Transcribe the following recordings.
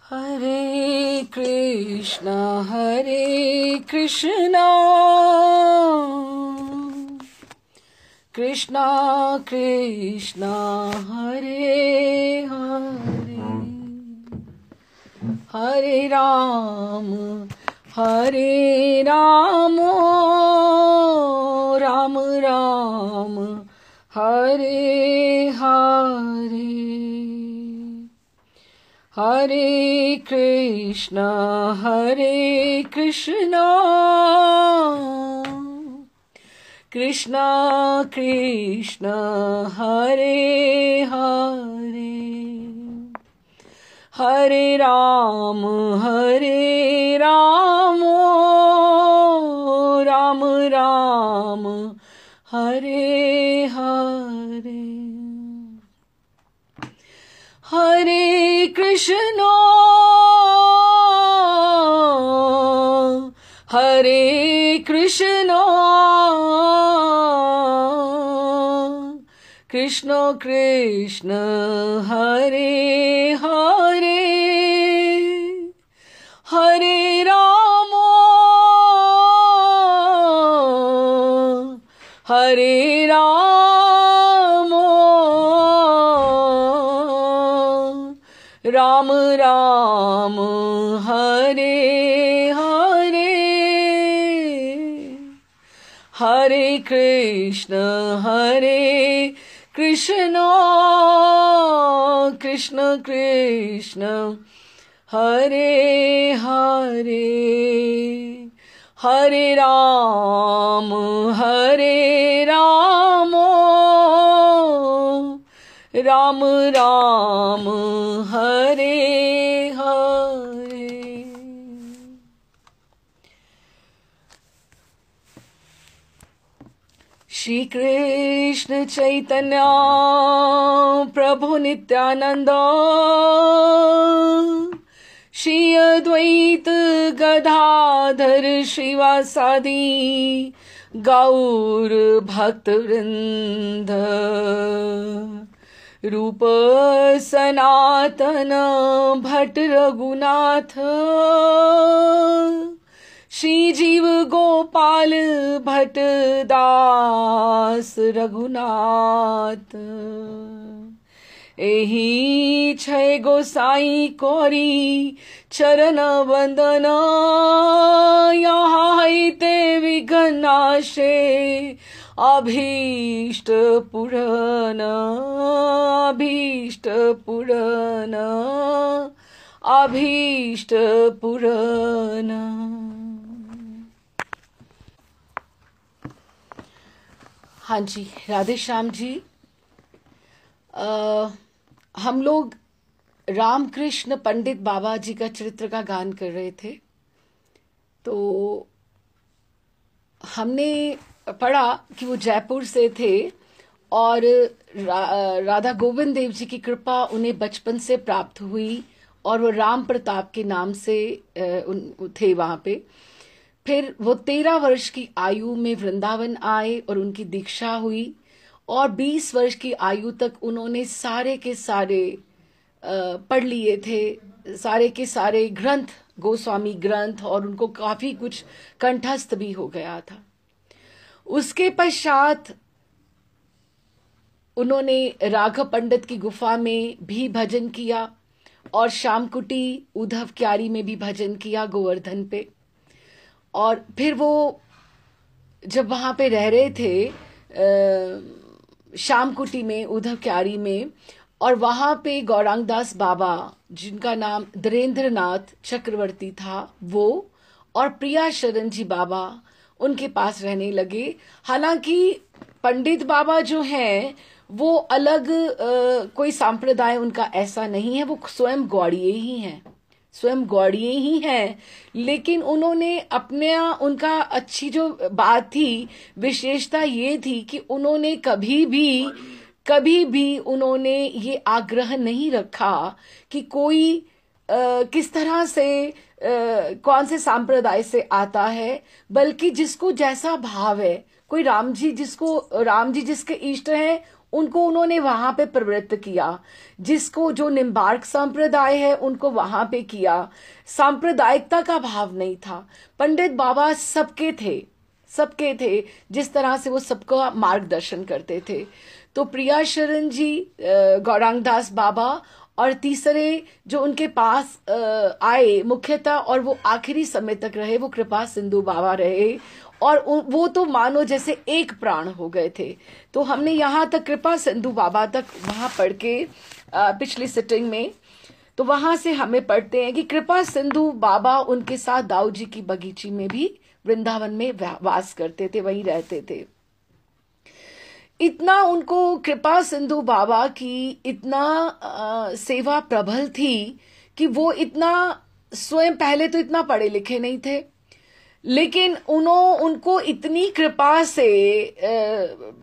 Hare Krishna Krishna Krishna Hare Hare Hare Ram Ram Ram Hare Hare Hare Krishna Krishna Krishna Hare Hare Hare Ram Ram Ram Hare Hare Hare Krishna Krishna Krishna Hare Hare Hare Rama Ram Ram Hare Hare Hare Krishna Krishna Krishna Hare Hare Hare Ram Ram Ram Hare Hare Shri Krishna Chaitanya Prabhu Nityananda Shri Advaita Gadadhar Shivasadi Gaur Bhaktivinoda Rupa Sanatana Bhatt Raghunatha Shri Jeev Gopal Bhatt Das Raghunath एही छय गोसाई कोरी चरण वंदना यहाँ ते विघ्नाशे अभीष्ट पूरण हाँ जी, राधे श्याम जी। हम लोग रामकृष्ण पंडित बाबा जी का चरित्र का गान कर रहे थे, तो हमने पढ़ा कि वो जयपुर से थे और राधा गोविंद देव जी की कृपा उन्हें बचपन से प्राप्त हुई और वो राम प्रताप के नाम से थे वहाँ पे। फिर वो 13 वर्ष की आयु में वृंदावन आए और उनकी दीक्षा हुई और 20 वर्ष की आयु तक उन्होंने सारे के सारे पढ़ लिए थे, सारे के सारे ग्रंथ, गोस्वामी ग्रंथ, और उनको काफी कुछ कंठस्थ भी हो गया था। उसके पश्चात उन्होंने राघव पंडित की गुफा में भी भजन किया और श्यामकुटी उद्धव क्यारी में भी भजन किया गोवर्धन पे। और फिर वो जब वहां पे रह रहे थे श्यामकुटी में, उद्धव क्यारी में, और वहां पे गौरांग दास बाबा जिनका नाम धीरेन्द्रनाथ चक्रवर्ती था वो और प्रिया शरण जी बाबा उनके पास रहने लगे। हालांकि पंडित बाबा जो हैं वो अलग कोई संप्रदाय उनका ऐसा नहीं है, वो स्वयं गौड़िए ही हैं, लेकिन उन्होंने उनका अच्छी जो बात थी, विशेषता ये थी कि उन्होंने कभी भी उन्होंने ये आग्रह नहीं रखा कि कोई किस तरह से कौन से संप्रदाय से आता है, बल्कि जिसको जैसा भाव है, कोई राम जी जिसके इष्ट हैं उनको उन्होंने वहां पे प्रवृत्त किया। जिसको जो निम्बार्क संप्रदाय है उनको वहां पे किया। सांप्रदायिकता का भाव नहीं था। पंडित बाबा सबके थे, जिस तरह से वो सबका मार्गदर्शन करते थे। तो प्रिया शरण जी, गौरांग दास बाबा, और तीसरे जो उनके पास आए मुख्यतः और वो आखिरी समय तक रहे, वो कृपा सिंधु बाबा रहे। और वो तो मानो जैसे एक प्राण हो गए थे। तो हमने यहाँ तक कृपा सिंधु बाबा तक वहां पढ़ के पिछली सिटिंग में, तो वहां से हमें पढ़ते हैं कि कृपा सिंधु बाबा उनके साथ दाऊ जी की बगीची में भी वृंदावन में वास करते थे, वहीं रहते थे। इतना उनको कृपा सिंधु बाबा की इतना सेवा प्रबल थी कि वो इतना स्वयं पहले तो इतना पढ़े लिखे नहीं थे, लेकिन उनको इतनी कृपा से,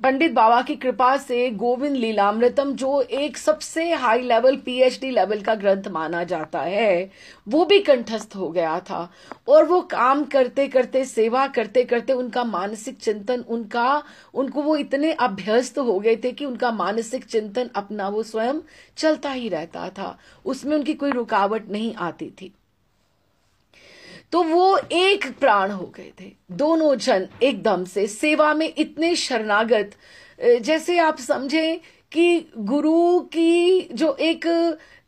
पंडित बाबा की कृपा से गोविंद लीलामृतम जो एक सबसे हाई लेवल पीएचडी लेवल का ग्रंथ माना जाता है, वो भी कंठस्थ हो गया था। और वो काम करते करते, सेवा करते करते उनका मानसिक चिंतन, उनको वो इतने अभ्यस्त हो गए थे कि उनका मानसिक चिंतन अपना वो स्वयं चलता ही रहता था, उसमें उनकी कोई रुकावट नहीं आती थी। तो वो एक प्राण हो गए थे, दोनों जन एकदम से सेवा में इतने शरणागत। जैसे आप समझें कि गुरु की जो एक,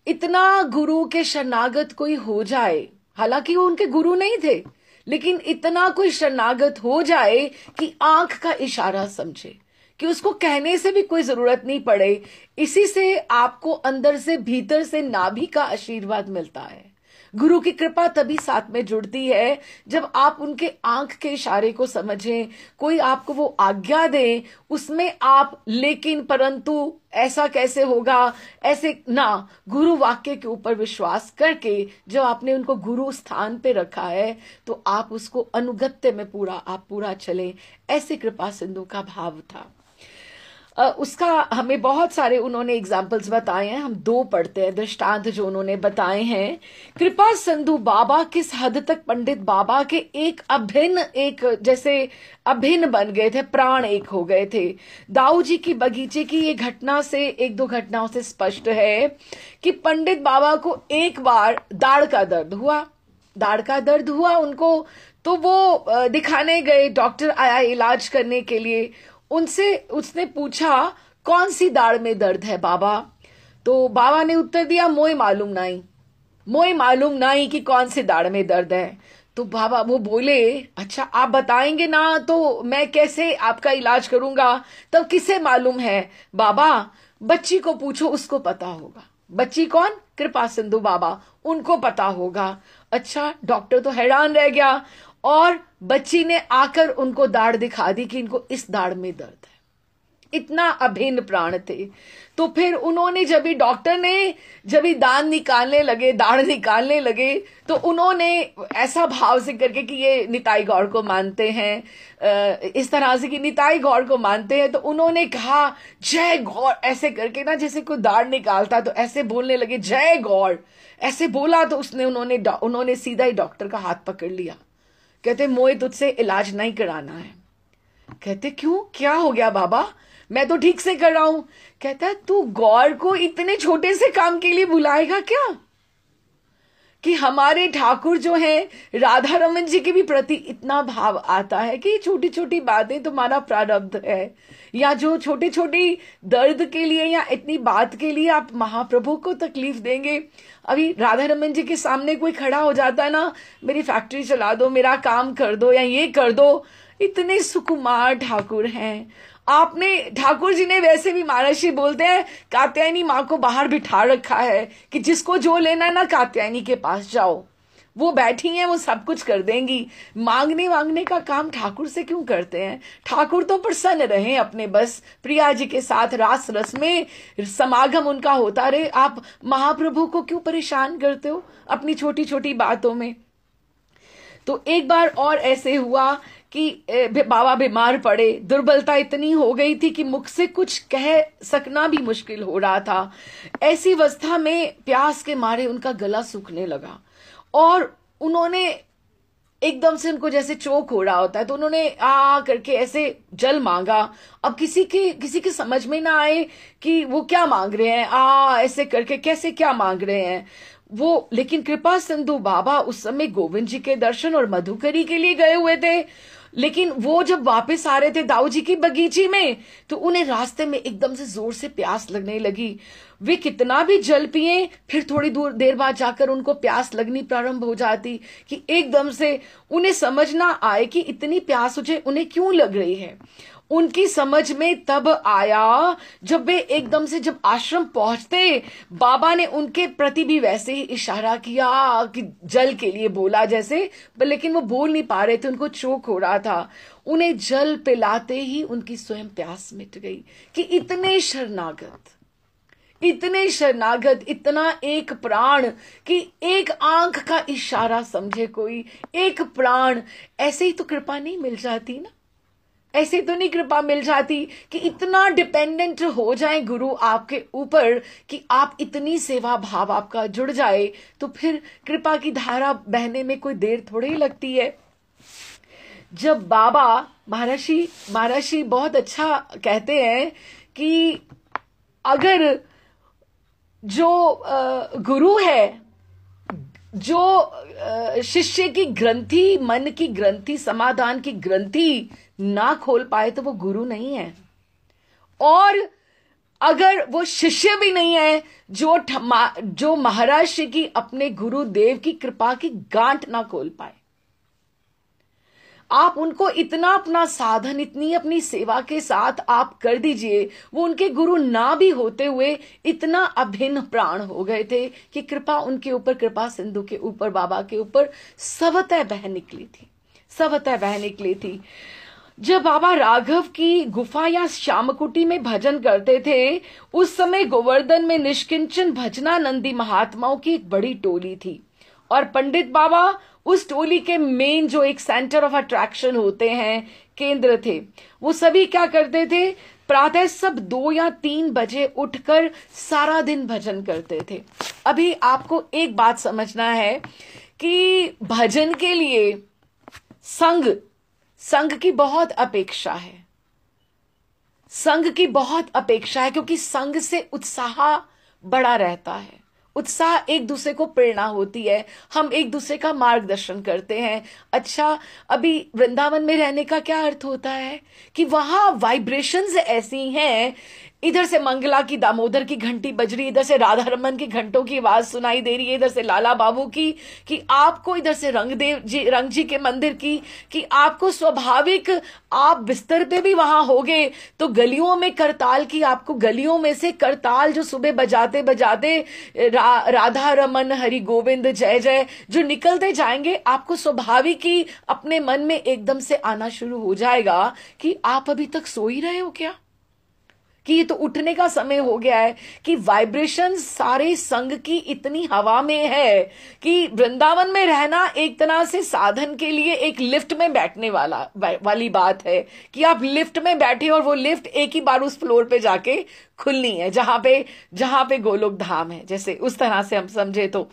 इतना गुरु के शरणागत कोई हो जाए, हालांकि वो उनके गुरु नहीं थे, लेकिन इतना कोई शरणागत हो जाए कि आंख का इशारा समझे, कि उसको कहने से भी कोई जरूरत नहीं पड़े। इसी से आपको अंदर से, भीतर से नाभि का आशीर्वाद मिलता है। गुरु की कृपा तभी साथ में जुड़ती है जब आप उनके आंख के इशारे को समझें, कोई आपको वो आज्ञा दे, उसमें आप लेकिन परंतु ऐसा कैसे होगा, ऐसे ना, गुरु वाक्य के ऊपर विश्वास करके जब आपने उनको गुरु स्थान पे रखा है तो आप उसको अनुगत्य में आप पूरा चले। ऐसे कृपा सिंधु का भाव था। उसका हमें बहुत सारे उन्होंने एग्जाम्पल्स बताए हैं, हम दो पढ़ते हैं दृष्टांत जो उन्होंने बताए हैं। कृपा सिंधु बाबा किस हद तक पंडित बाबा के एक जैसे अभिन्न बन गए थे, प्राण एक हो गए थे। दाऊ जी की बगीचे की ये घटना से, एक दो घटनाओं से स्पष्ट है कि पंडित बाबा को एक बार दाढ़ का दर्द हुआ उनको, तो वो दिखाने गए, डॉक्टर आया इलाज करने के लिए। उसने पूछा कौन सी दाढ़ में दर्द है बाबा? तो बाबा ने उत्तर दिया मोई मालूम नहीं कि कौन सी दाढ़ में दर्द है। तो बाबा वो बोले अच्छा आप बताएंगे ना तो मैं कैसे आपका इलाज करूंगा, तब किसे मालूम है बाबा? बच्ची को पूछो, उसको पता होगा। बच्ची कौन? कृपा सिंधु बाबा, उनको पता होगा। अच्छा, डॉक्टर तो हैरान रह गया और बच्ची ने आकर उनको दाढ़ दिखा दी कि इनको इस दाढ़ में दर्द है। इतना अभिन्न प्राण थे। तो फिर उन्होंने जब ही दाढ़ निकालने लगे तो उन्होंने ऐसा भाव से करके कि ये निताई गौर को मानते हैं, इस तरह से कि निताई गौर को मानते हैं, तो उन्होंने कहा जय गौर, ऐसे करके ना जैसे कोई दाढ़ निकालता तो ऐसे बोलने लगे जय गौर। ऐसे बोला तो उन्होंने सीधा ही डॉक्टर का हाथ पकड़ लिया। कहते मोए तुझसे इलाज नहीं कराना है। कहते क्यों, क्या हो गया बाबा? मैं तो ठीक से कर रहा हूं। कहता है तू गौर को इतने छोटे से काम के लिए बुलाएगा क्या? कि हमारे ठाकुर जो हैं, राधा रमन जी के भी प्रति इतना भाव आता है कि छोटी छोटी बातें तुम्हारा प्रारब्ध है, या जो छोटी छोटी दर्द के लिए या इतनी बात के लिए आप महाप्रभु को तकलीफ देंगे। अभी राधा रमन जी के सामने कोई खड़ा हो जाता है ना, मेरी फैक्ट्री चला दो, मेरा काम कर दो, या ये कर दो, इतने सुकुमार ठाकुर हैं। आपने, ठाकुर जी ने वैसे भी, महाराज बोलते हैं कात्यायनी माँ को बाहर बिठा रखा है कि जिसको जो लेना है ना कात्यायनी के पास जाओ, वो बैठी हैं, वो सब कुछ कर देंगी। मांगने का काम ठाकुर से क्यों करते हैं? ठाकुर तो प्रसन्न रहे अपने बस प्रिया जी के साथ, रास रस में समागम उनका होता रहे। आप महाप्रभु को क्यों परेशान करते हो अपनी छोटी छोटी बातों में? तो एक बार और ऐसे हुआ कि बाबा बीमार पड़े, दुर्बलता इतनी हो गई थी कि मुख से कुछ कह सकना भी मुश्किल हो रहा था। ऐसी अवस्था में प्यास के मारे उनका गला सूखने लगा और उन्होंने एकदम से उनको जैसे चोक हो रहा होता है, तो उन्होंने आ करके ऐसे जल मांगा। अब किसी के समझ में ना आए कि वो क्या मांग रहे हैं, ऐसे करके कैसे क्या मांग रहे हैं वो। लेकिन कृपा सिंधु बाबा उस समय गोविंद जी के दर्शन और मधुकरी के लिए गए हुए थे। लेकिन वो जब वापस आ रहे थे दाऊ जी की बगीची में, तो उन्हें रास्ते में एकदम से जोर से प्यास लगने लगी। वे कितना भी जल पिए, फिर थोड़ी देर बाद जाकर उनको प्यास लगनी प्रारंभ हो जाती कि एकदम से उन्हें समझ ना आए कि इतनी प्यास उन्हें क्यों लग रही है। उनकी समझ में तब आया जब वे एकदम से जब आश्रम पहुंचते, बाबा ने उनके प्रति भी वैसे ही इशारा किया कि जल के लिए बोला जैसे, लेकिन वो बोल नहीं पा रहे थे, उनको चोक हो रहा था। उन्हें जल पिलाते ही उनकी स्वयं प्यास मिट गई। कि इतने शरणागत, इतना एक प्राण कि एक आंख का इशारा समझे कोई, एक प्राण। ऐसे ही तो कृपा नहीं मिल जाती ना, ऐसे तो नहीं कृपा मिल जाती कि इतना डिपेंडेंट हो जाए गुरु आपके ऊपर कि आप इतनी सेवा भाव आपका जुड़ जाए, तो फिर कृपा की धारा बहने में कोई देर थोड़ी ही लगती है। जब बाबा महर्षि बहुत अच्छा कहते हैं कि अगर जो गुरु है, जो शिष्य की ग्रंथि, मन की ग्रंथि, समाधान की ग्रंथि ना खोल पाए तो वो गुरु नहीं है। और अगर वो शिष्य भी नहीं है जो महाराज की अपने गुरुदेव की कृपा की गांठ ना खोल पाए, आप उनको इतना अपना साधन, इतनी अपनी सेवा के साथ आप कर दीजिए, वो उनके गुरु ना भी होते हुए इतना अभिन्न प्राण हो गए थे कि कृपा उनके ऊपर, कृपा सिंधु के ऊपर, बाबा के ऊपर स्वतः बह निकली थी। जब बाबा राघव की गुफा या श्यामकुटी में भजन करते थे, उस समय गोवर्धन में निष्किंचन भजनानंदी महात्माओं की एक बड़ी टोली थी और पंडित बाबा उस टोली के मेन, जो एक सेंटर ऑफ अट्रैक्शन होते हैं, केंद्र थे। वो सभी क्या करते थे, प्रातः सब 2 या 3 बजे उठकर सारा दिन भजन करते थे। अभी आपको एक बात समझना है कि भजन के लिए संघ की बहुत अपेक्षा है, क्योंकि संघ से उत्साह बड़ा रहता है। उत्साह एक दूसरे को प्रेरणा होती है, हम एक दूसरे का मार्गदर्शन करते हैं। अच्छा, अभी वृंदावन में रहने का क्या अर्थ होता है कि वहां वाइब्रेशंस ऐसी हैं, इधर से मंगला की, दामोदर की घंटी बज रही, इधर से राधा रमन की घंटों की आवाज सुनाई दे रही है, इधर से लाला बाबू की, कि आपको इधर से रंग जी के मंदिर की, कि आपको स्वाभाविक, आप बिस्तर पे भी वहां होगे तो गलियों में करताल की, आपको गलियों में से करताल जो सुबह बजाते बजाते राधा रमन, हरि गोविंद, जय जय जो निकलते जाएंगे, आपको स्वाभाविक ही अपने मन में एकदम से आना शुरू हो जाएगा कि आप अभी तक सो ही रहे हो क्या, कि ये तो उठने का समय हो गया है। कि वाइब्रेशन सारे संघ की इतनी हवा में है कि वृंदावन में रहना एक तरह से साधन के लिए एक लिफ्ट में बैठने वाली बात है कि आप लिफ्ट में बैठे और वो लिफ्ट एक ही बार उस फ्लोर पे जाके खुलनी है जहां पे गोलोक धाम है, जैसे उस तरह से हम समझे तो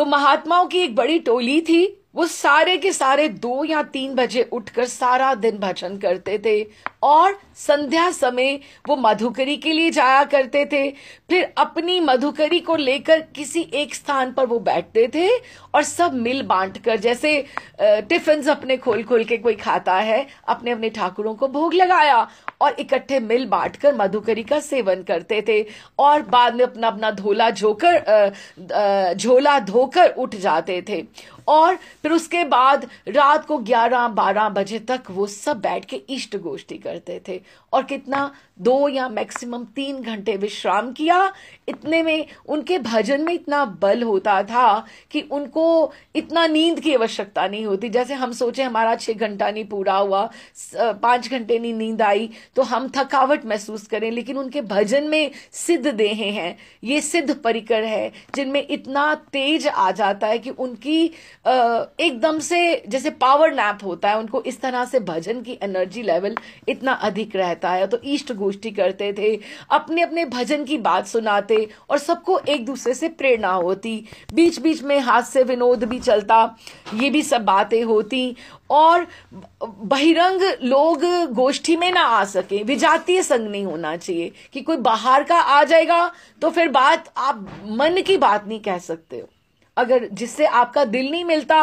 महात्माओं की एक बड़ी टोली थी। वो सारे के सारे 2 या 3 बजे उठकर सारा दिन भजन करते थे और संध्या समय वो मधुकरी के लिए जाया करते थे। फिर अपनी मधुकरी को लेकर किसी एक स्थान पर वो बैठते थे और सब मिल बांट कर, जैसे टिफिन अपने खोल के कोई खाता है, अपने अपने ठाकुरों को भोग लगाया और इकट्ठे मिल बांट कर मधुकरी का सेवन करते थे और बाद में अपना अपना झोला धोकर उठ जाते थे। और फिर उसके बाद रात को 11-12 बजे तक वो सब बैठ के इष्ट गोष्ठी करते थे और कितना 2 या मैक्सिमम 3 घंटे विश्राम किया। इतने में उनके भजन में इतना बल होता था कि उनको इतना नींद की आवश्यकता नहीं होती। जैसे हम सोचे हमारा 6 घंटा नहीं पूरा हुआ, 5 घंटे नहीं नींद आई तो हम थकावट महसूस करें, लेकिन उनके भजन में सिद्ध देहे हैं, ये सिद्ध परिकर है जिनमें इतना तेज आ जाता है कि उनकी एकदम से जैसे पावर नैप होता है, उनको इस तरह से भजन की एनर्जी लेवल इतना अधिक रहता है। तो इष्ट गोष्ठी करते थे, अपने अपने भजन की बात सुनाते और सबको एक दूसरे से प्रेरणा होती। बीच बीच में हास्य विनोद भी चलता, ये भी सब बातें होती। और बहिरंग लोग गोष्ठी में ना आ सके, विजातीय संग नहीं होना चाहिए कि कोई बाहर का आ जाएगा तो फिर बात आप मन की बात नहीं कह सकते हो। अगर जिससे आपका दिल नहीं मिलता,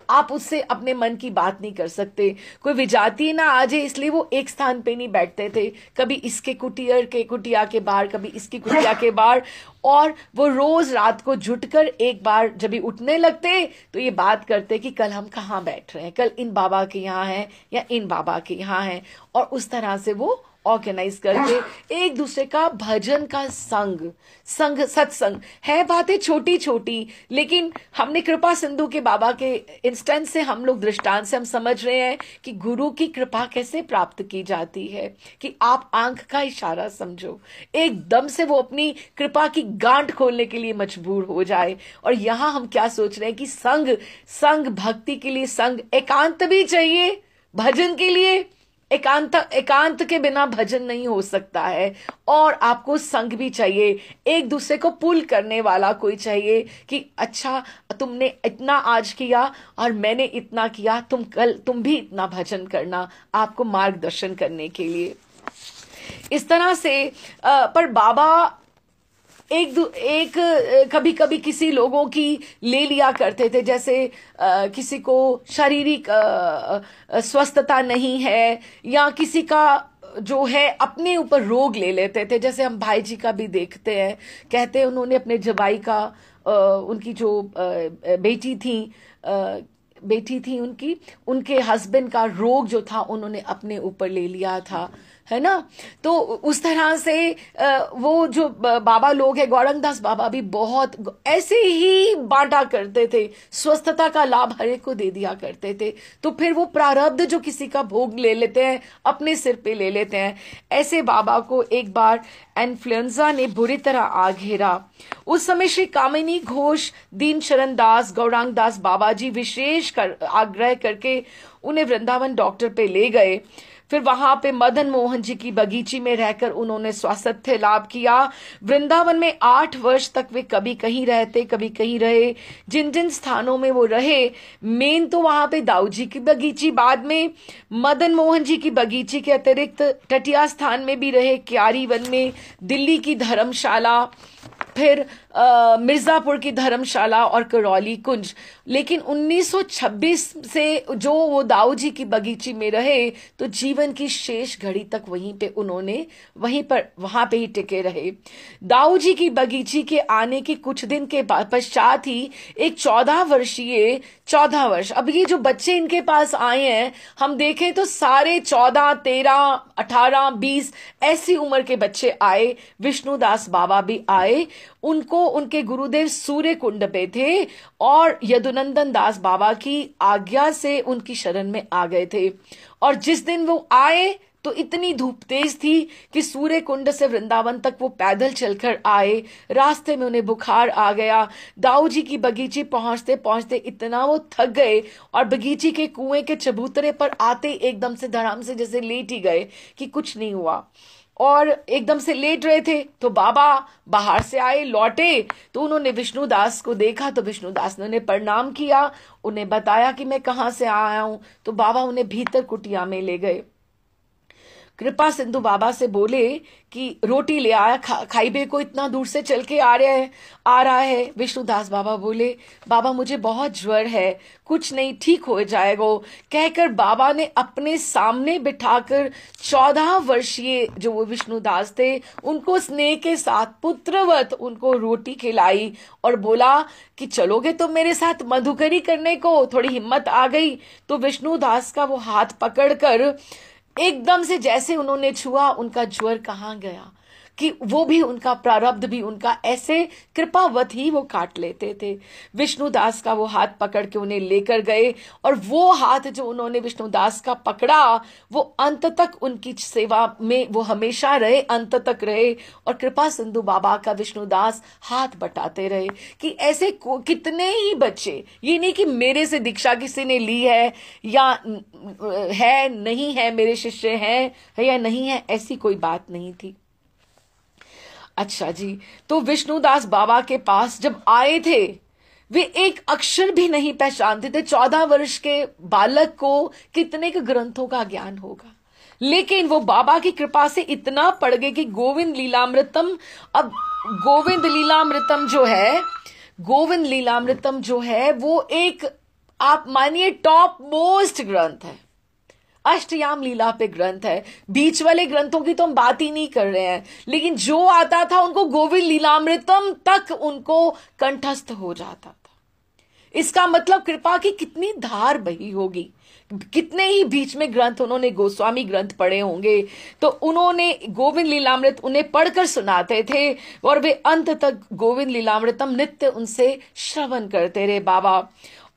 आप उससे अपने मन की बात नहीं कर सकते। कोई विजातीय ना आ जाए, इसलिए वो एक स्थान पे नहीं बैठते थे, कभी इसके कुटिया के बाहर, कभी इसकी कुटिया के बाहर। और वो रोज रात को जुटकर एक बार जब भी उठने लगते तो ये बात करते कि कल हम कहाँ बैठ रहे हैं, कल इन बाबा के यहाँ है या इन बाबा के यहाँ है। और उस तरह से वो ऑर्गेनाइज करके एक दूसरे का भजन का संग सत्संग है। बातें छोटी छोटी, लेकिन हमने कृपा सिंधु के बाबा के इंस्टेंस से, हम लोग दृष्टांत से हम समझ रहे हैं कि गुरु की कृपा कैसे प्राप्त की जाती है। कि आप आंख का इशारा समझो, एकदम से वो अपनी कृपा की गांठ खोलने के लिए मजबूर हो जाए। और यहां हम क्या सोच रहे हैं कि संग भक्ति के लिए संग, एकांत भी चाहिए भजन के लिए। एकांत के बिना भजन नहीं हो सकता है। और आपको संग भी चाहिए, एक दूसरे को पुल करने वाला कोई चाहिए कि अच्छा तुमने इतना आज किया और मैंने इतना किया, तुम भी इतना भजन करना, आपको मार्गदर्शन करने के लिए। इस तरह से पर बाबा कभी कभी किसी लोगों की ले लिया करते थे, जैसे किसी को शारीरिक स्वस्थता नहीं है या किसी का जो है अपने ऊपर रोग ले लेते थे। जैसे हम भाई जी का भी देखते हैं, कहते हैं उन्होंने अपने जवाई का उनकी जो बेटी थी उनके हस्बैंड का रोग जो था उन्होंने अपने ऊपर ले लिया था, है ना। तो उस तरह से वो जो बाबा लोग हैं, गौरंगदास बाबा भी बहुत ऐसे ही बांटा करते थे, स्वस्थता का लाभ हर एक को दे दिया करते थे। तो फिर वो प्रारब्ध जो किसी का भोग ले लेते हैं, अपने सिर पे ले लेते हैं। ऐसे बाबा को एक बार इन्फ्लुएंजा ने बुरी तरह आ घेरा। उस समय श्री कामिनी घोष, दीन शरण दास, गौरांग दास बाबा जी विशेष आग्रह करके उन्हें वृंदावन डॉक्टर पे ले गए। फिर वहां पे मदन मोहन जी की बगीची में रहकर उन्होंने स्वास्थ्य लाभ किया। वृंदावन में 8 वर्ष तक वे कभी कहीं रहते, कभी कहीं रहे। जिन जिन स्थानों में वो रहे, मेन तो वहां पे दाऊ जी की बगीची, बाद में मदन मोहन जी की बगीची के अतिरिक्त टटिया स्थान में भी रहे, क्यारी वन में, दिल्ली की धर्मशाला, फिर मिर्जापुर की धर्मशाला और करौली कुंज। लेकिन 1926 से जो वो दाऊ जी की बगीची में रहे, तो जीवन की शेष घड़ी तक वहां पे ही टिके रहे। दाऊ जी की बगीची के आने के कुछ दिन के पश्चात ही एक 14 वर्ष, अब ये जो बच्चे इनके पास आए हैं, हम देखें तो सारे 14, 13, 18, 20 ऐसी उम्र के बच्चे आए। विष्णुदास बाबा भी आए, उनको उनके गुरुदेव सूर्य कुंड पे थे और यदुनंदन दास बाबा की आज्ञा से उनकी शरण में आ गए थे। और जिस दिन वो आए तो इतनी धूप तेज थी कि सूर्य कुंड से वृंदावन तक वो पैदल चलकर आए। रास्ते में उन्हें बुखार आ गया। दाऊ जी की बगीची पहुंचते पहुंचते इतना वो थक गए और बगीची के कुएं के चबूतरे पर आते एकदम से धड़ाम से जैसे लेट ही गए कि कुछ नहीं हुआ। और एकदम से लेट रहे थे तो बाबा बाहर से आए, लौटे तो उन्होंने विष्णुदास को देखा, तो विष्णुदास ने उन्हें प्रणाम किया, उन्हें बताया कि मैं कहाँ से आया हूं। तो बाबा उन्हें भीतर कुटिया में ले गए। कृपा सिंधु बाबा से बोले कि रोटी ले आया, खाइबे को इतना दूर से चल के आ रहा है। विष्णुदास बाबा बोले, बाबा मुझे बहुत ज्वर है, कुछ नहीं, ठीक हो जाएगा। कहकर बाबा ने अपने सामने बिठाकर 14 वर्षीय जो वो विष्णुदास थे, उनको स्नेह के साथ पुत्रवत उनको रोटी खिलाई और बोला कि चलोगे तो मेरे साथ मधुकरी करने को। थोड़ी हिम्मत आ गई तो विष्णुदास का वो हाथ पकड़कर एकदम से जैसे उन्होंने छुआ, उनका ज्वर कहाँ गया, कि वो भी उनका प्रारब्ध भी उनका ऐसे कृपावत ही वो काट लेते थे। विष्णुदास का वो हाथ पकड़ के उन्हें लेकर गए, और वो हाथ जो उन्होंने विष्णुदास का पकड़ा वो अंत तक उनकी सेवा में वो हमेशा रहे, अंत तक रहे, और कृपा सिंधु बाबा का विष्णुदास हाथ बटाते रहे। कि ऐसे कितने ही बच्चे, ये नहीं कि मेरे से दीक्षा किसी ने ली है या है नहीं है, मेरे शिष्य हैं है या नहीं है, ऐसी कोई बात नहीं थी। अच्छा जी, तो विष्णुदास बाबा के पास जब आए थे, वे एक अक्षर भी नहीं पहचानते थे। 14 वर्ष के बालक को कितने के ग्रंथों का ज्ञान होगा, लेकिन वो बाबा की कृपा से इतना पढ़ गए कि गोविंद लीलामृतम, अब गोविंद लीलामृतम जो है वो एक, आप मानिए, टॉप मोस्ट ग्रंथ है, अष्टयाम लीला पे ग्रंथ है। बीच वाले ग्रंथों की तो हम बात ही नहीं कर रहे हैं, लेकिन जो आता था उनको गोविंद लीलामृतम तक उनको कंठस्थ हो जाता था। इसका मतलब कृपा की कितनी धार बही होगी। कितने ही बीच में ग्रंथ उन्होंने गोस्वामी ग्रंथ पढ़े होंगे, तो उन्होंने गोविंद लीलामृत उन्हें पढ़कर सुनाते थे, और वे अंत तक गोविंद लीलामृतम नित्य उनसे श्रवण करते रहे बाबा।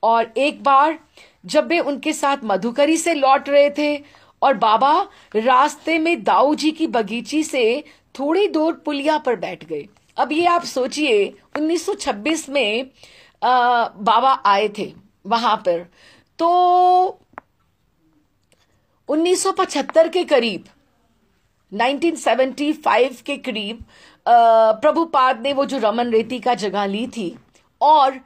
और एक बार जब वे उनके साथ मधुकरी से लौट रहे थे, और बाबा रास्ते में दाऊ जी की बगीची से थोड़ी दूर पुलिया पर बैठ गए। अब ये आप सोचिए, 1926 में बाबा आए थे वहां पर, तो 1975 के करीब, 1975 के करीब प्रभुपाद ने वो जो रमन रेती का जगह ली थी, और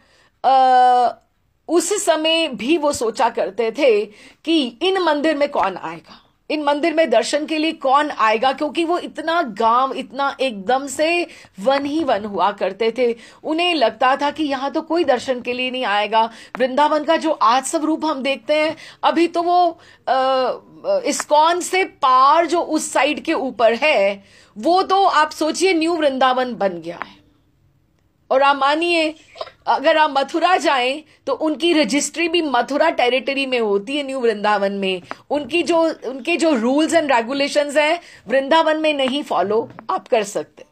उस समय भी वो सोचा करते थे कि इन मंदिर में कौन आएगा, इन मंदिर में दर्शन के लिए कौन आएगा, क्योंकि वो इतना गांव, इतना एकदम से वन ही वन हुआ करते थे। उन्हें लगता था कि यहाँ तो कोई दर्शन के लिए नहीं आएगा। वृंदावन का जो आज स्वरूप हम देखते हैं, अभी तो वो इस्कॉन से पार जो उस साइड के ऊपर है, वो तो आप सोचिए न्यू वृंदावन बन गया है। और आप मानिए, अगर आप मथुरा जाएं तो उनकी रजिस्ट्री भी मथुरा टेरिटरी में होती है, न्यू वृंदावन में। उनके जो रूल्स एंड रेगुलेशंस हैं, वृंदावन में नहीं फॉलो आप कर सकते।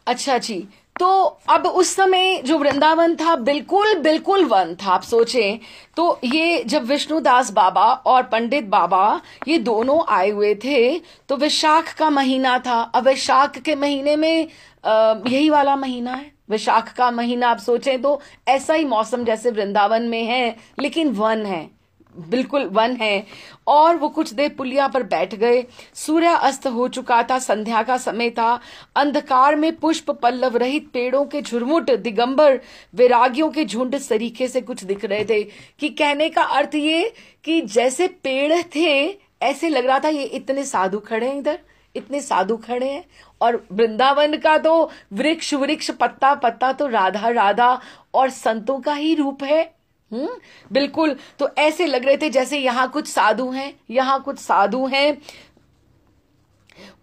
अच्छा जी, तो अब उस समय जो वृंदावन था बिल्कुल बिल्कुल वन था। आप सोचें, तो ये जब विष्णुदास बाबा और पंडित बाबा ये दोनों आए हुए थे, तो वैशाख का महीना था। अब वैशाख के महीने में यही वाला महीना है, वैशाख का महीना। आप सोचें तो ऐसा ही मौसम जैसे वृंदावन में है, लेकिन वन है, बिल्कुल वन है। और वो कुछ देर पुलिया पर बैठ गए। सूर्य अस्त हो चुका था, संध्या का समय था। अंधकार में पुष्प पल्लव रहित पेड़ों के झुरमुट दिगंबर वैरागियों के झुंड सरीखे से कुछ दिख रहे थे। कि कहने का अर्थ ये कि जैसे पेड़ थे, ऐसे लग रहा था ये इतने साधु खड़े हैं, इधर इतने साधु खड़े हैं। और वृंदावन का तो वृक्ष वृक्ष पत्ता पत्ता तो राधा राधा और संतों का ही रूप है। बिल्कुल, तो ऐसे लग रहे थे जैसे यहां कुछ साधु हैं, यहां कुछ साधु हैं।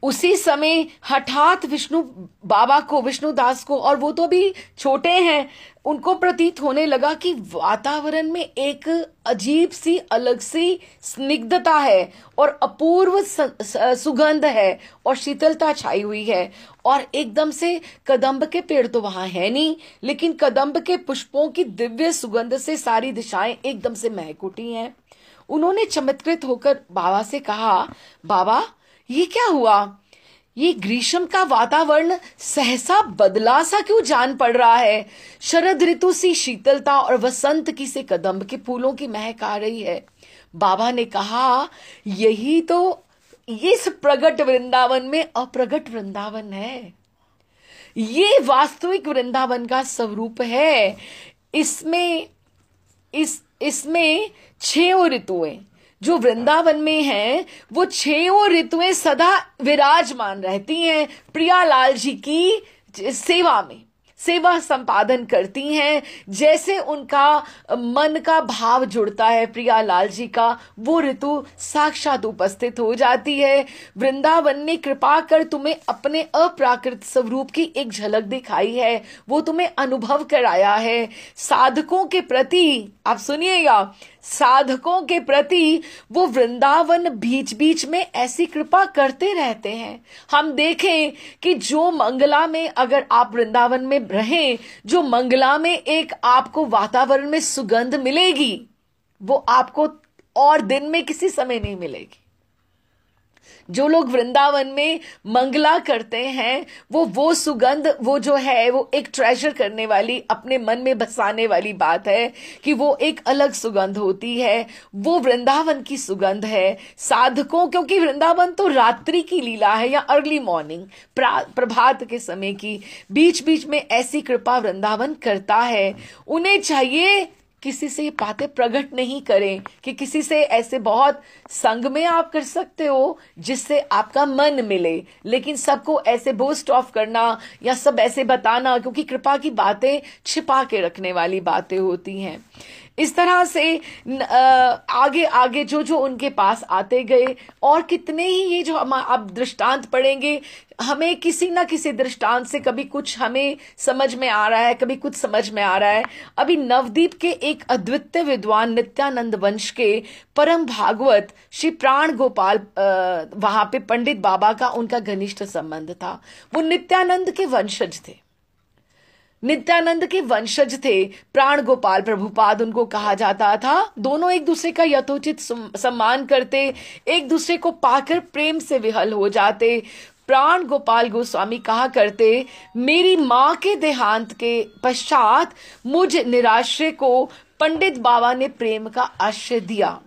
उसी समय हठात विष्णुदास को, और वो तो भी छोटे हैं, उनको प्रतीत होने लगा कि वातावरण में एक अजीब सी, अलग सी स्निग्धता है, और अपूर्व सुगंध है, और शीतलता छाई हुई है। और एकदम से कदम्ब के पेड़ तो वहां है नहीं, लेकिन कदम्ब के पुष्पों की दिव्य सुगंध से सारी दिशाएं एकदम से महक उठी हैं। उन्होंने चमत्कृत होकर बाबा से कहा, बाबा ये क्या हुआ? ये ग्रीष्म का वातावरण सहसा बदला सा क्यों जान पड़ रहा है? शरद ऋतु सी शीतलता और वसंत की से कदम्ब के फूलों की महक आ रही है। बाबा ने कहा, यही तो इस प्रगट वृंदावन में अप्रगट वृंदावन है। ये वास्तविक वृंदावन का स्वरूप है। इसमें 6 ऋतुएं जो वृंदावन में हैं, वो 6 ऋतुएं सदा विराजमान रहती हैं प्रियालाल जी की सेवा में, सेवा संपादन करती हैं, जैसे उनका मन का भाव जुड़ता है प्रिया लाल जी का, वो ऋतु साक्षात उपस्थित हो जाती है। वृंदावन ने कृपा कर तुम्हें अपने अप्राकृत स्वरूप की एक झलक दिखाई है, वो तुम्हें अनुभव कराया है। साधकों के प्रति, आप सुनिएगा, साधकों के प्रति वो वृंदावन बीच बीच में ऐसी कृपा करते रहते हैं। हम देखें कि जो मंगला में, अगर आप वृंदावन में रहें, जो मंगला में एक आपको वातावरण में सुगंध मिलेगी, वो आपको और दिन में किसी समय नहीं मिलेगी। जो लोग वृंदावन में मंगला करते हैं, वो सुगंध, वो जो है, वो एक ट्रेजर करने वाली, अपने मन में बसाने वाली बात है कि वो एक अलग सुगंध होती है। वो वृंदावन की सुगंध है साधकों, क्योंकि वृंदावन तो रात्रि की लीला है या अर्ली मॉर्निंग, प्रभात के समय की। बीच बीच में ऐसी कृपा वृंदावन करता है। उन्हें चाहिए किसी से ये बातें प्रकट नहीं करें, कि किसी से ऐसे बहुत संग में आप कर सकते हो जिससे आपका मन मिले, लेकिन सबको ऐसे बोस्ट ऑफ करना या सब ऐसे बताना, क्योंकि कृपा की बातें छिपा के रखने वाली बातें होती हैं। इस तरह से आगे आगे जो जो उनके पास आते गए, और कितने ही ये जो हम अब दृष्टांत पढ़ेंगे, हमें किसी ना किसी दृष्टांत से कभी कुछ हमें समझ में आ रहा है, कभी कुछ समझ में आ रहा है। अभी नवदीप के एक अद्वितीय विद्वान नित्यानंद वंश के परम भागवत श्री प्राण गोपाल, वहां पे पंडित बाबा का उनका घनिष्ठ संबंध था। वो नित्यानंद के वंशज थे, नित्यानंद के वंशज थे। प्राण गोपाल प्रभुपाद उनको कहा जाता था। दोनों एक दूसरे का यथोचित सम्मान करते, एक दूसरे को पाकर प्रेम से विहल हो जाते। प्राण गोपाल गोस्वामी कहा करते, मेरी माँ के देहांत के पश्चात मुझ निराश्रय को पंडित बाबा ने प्रेम का आश्रय दिया।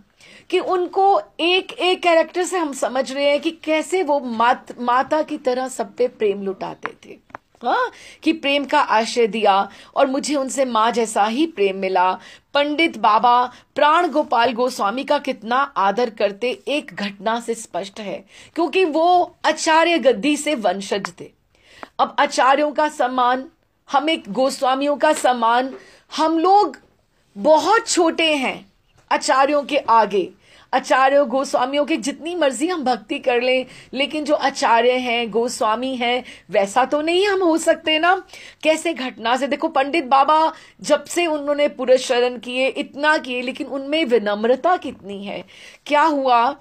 कि उनको एक एक कैरेक्टर से हम समझ रहे हैं कि कैसे वो माता की तरह सब पे प्रेम लुटाते थे। हाँ, कि प्रेम का आश्रय दिया, और मुझे उनसे माँ जैसा ही प्रेम मिला। पंडित बाबा प्राण गोपाल गोस्वामी का कितना आदर करते एक घटना से स्पष्ट है, क्योंकि वो आचार्य गद्दी से वंशज थे। अब आचार्यों का सम्मान, हमें गोस्वामियों का सम्मान, हम लोग बहुत छोटे हैं आचार्यों के आगे। आचार्य गोस्वामियों के जितनी मर्जी हम भक्ति कर लें, लेकिन जो आचार्य हैं, गोस्वामी हैं, वैसा तो नहीं हम हो सकते ना। कैसे घटना से देखो, पंडित बाबा जब से उन्होंने पुरुष शरण किए, इतना किए, लेकिन उनमें विनम्रता कितनी है। क्या हुआ,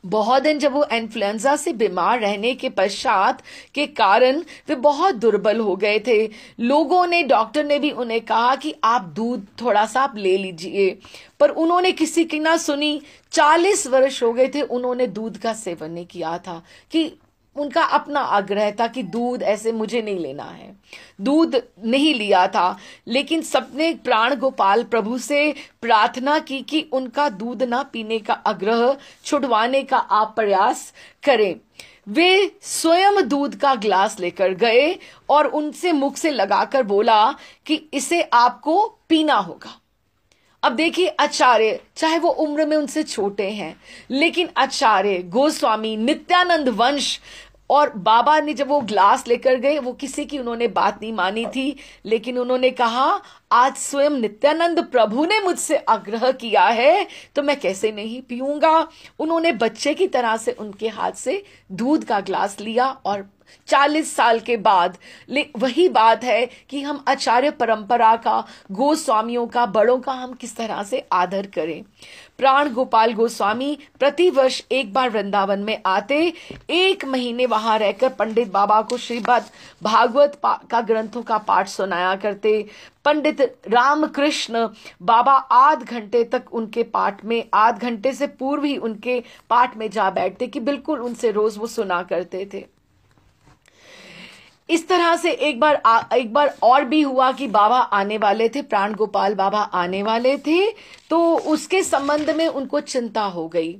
बहुत दिन जब वो इन्फ्लुएंजा से बीमार रहने के पश्चात के कारण वे बहुत दुर्बल हो गए थे। लोगों ने, डॉक्टर ने भी उन्हें कहा कि आप दूध थोड़ा सा आप ले लीजिए, पर उन्होंने किसी की ना सुनी। 40 वर्ष हो गए थे उन्होंने दूध का सेवन नहीं किया था, कि उनका अपना आग्रह था कि दूध ऐसे मुझे नहीं लेना है, दूध नहीं लिया था। लेकिन सबने प्राण गोपाल प्रभु से प्रार्थना की कि उनका दूध ना पीने का आग्रह छुड़वाने का आप प्रयास करें। वे स्वयं दूध का ग्लास लेकर गए और उनसे मुख से लगाकर बोला कि इसे आपको पीना होगा। अब देखिए, आचार्य, चाहे वो उम्र में उनसे छोटे हैं, लेकिन आचार्य गोस्वामी नित्यानंद वंश, और बाबा ने जब वो ग्लास लेकर गए, वो किसी की उन्होंने बात नहीं मानी थी, लेकिन उन्होंने कहा आज स्वयं नित्यानंद प्रभु ने मुझसे आग्रह किया है तो मैं कैसे नहीं पीऊंगा। उन्होंने बच्चे की तरह से उनके हाथ से दूध का ग्लास लिया, और 40 साल के बाद वही बात है कि हम आचार्य परंपरा का, गोस्वामियों का, बड़ों का हम किस तरह से आदर करें। प्राण गोपाल गोस्वामी प्रतिवर्ष एक बार वृंदावन में आते, 1 महीने वहां रहकर पंडित बाबा को श्रीमद् भागवत का ग्रंथों का पाठ सुनाया करते। पंडित रामकृष्ण बाबा आध घंटे तक उनके पाठ में, आध घंटे से पूर्व ही उनके पाठ में जा बैठते, कि बिल्कुल उनसे रोज वो सुना करते थे। इस तरह से एक बार और भी हुआ कि बाबा आने वाले थे, प्राण गोपाल बाबा आने वाले थे, तो उसके संबंध में उनको चिंता हो गई।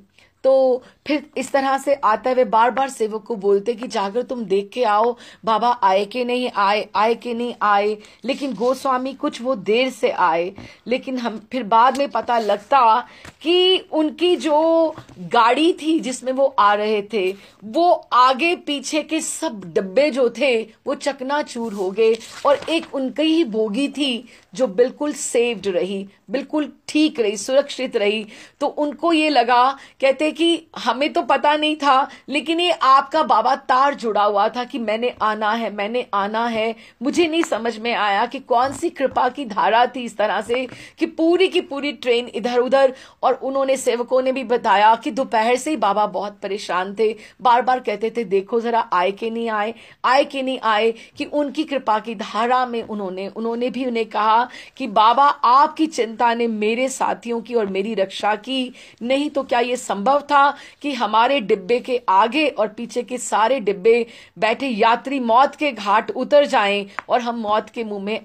तो फिर इस तरह से आता है, वे बार बार सेवक को बोलते कि जाकर तुम देख के आओ बाबा आए कि नहीं आए, आए कि नहीं आए। लेकिन गोस्वामी कुछ वो देर से आए, लेकिन हम फिर बाद में पता लगता कि उनकी जो गाड़ी थी जिसमें वो आ रहे थे, वो आगे पीछे के सब डब्बे जो थे वो चकनाचूर हो गए, और एक उनकी ही बोगी थी जो बिल्कुल सेव्ड रही, बिल्कुल ठीक रही, सुरक्षित रही। तो उनको ये लगा, कहते कि हमें तो पता नहीं था, लेकिन ये आपका बाबा तार जुड़ा हुआ था कि मैंने आना है, मैंने आना है। मुझे नहीं समझ में आया कि कौन सी कृपा की धारा थी इस तरह से कि पूरी की पूरी ट्रेन इधर उधर। और उन्होंने, सेवकों ने भी बताया कि दोपहर से ही बाबा बहुत परेशान थे, बार बार कहते थे देखो जरा आए कि नहीं आए, आए कि नहीं आए। कि उनकी कृपा की धारा में उन्होंने भी उन्हें कहा कि बाबा आपकी चिंता ने मेरे साथियों की और मेरी रक्षा की, नहीं तो क्या यह संभव था कि हमारे डिब्बे के आगे और पीछे के सारे डिब्बे बैठे यात्री मौत के घाट उतर जाएं और हम मौत के मुंह में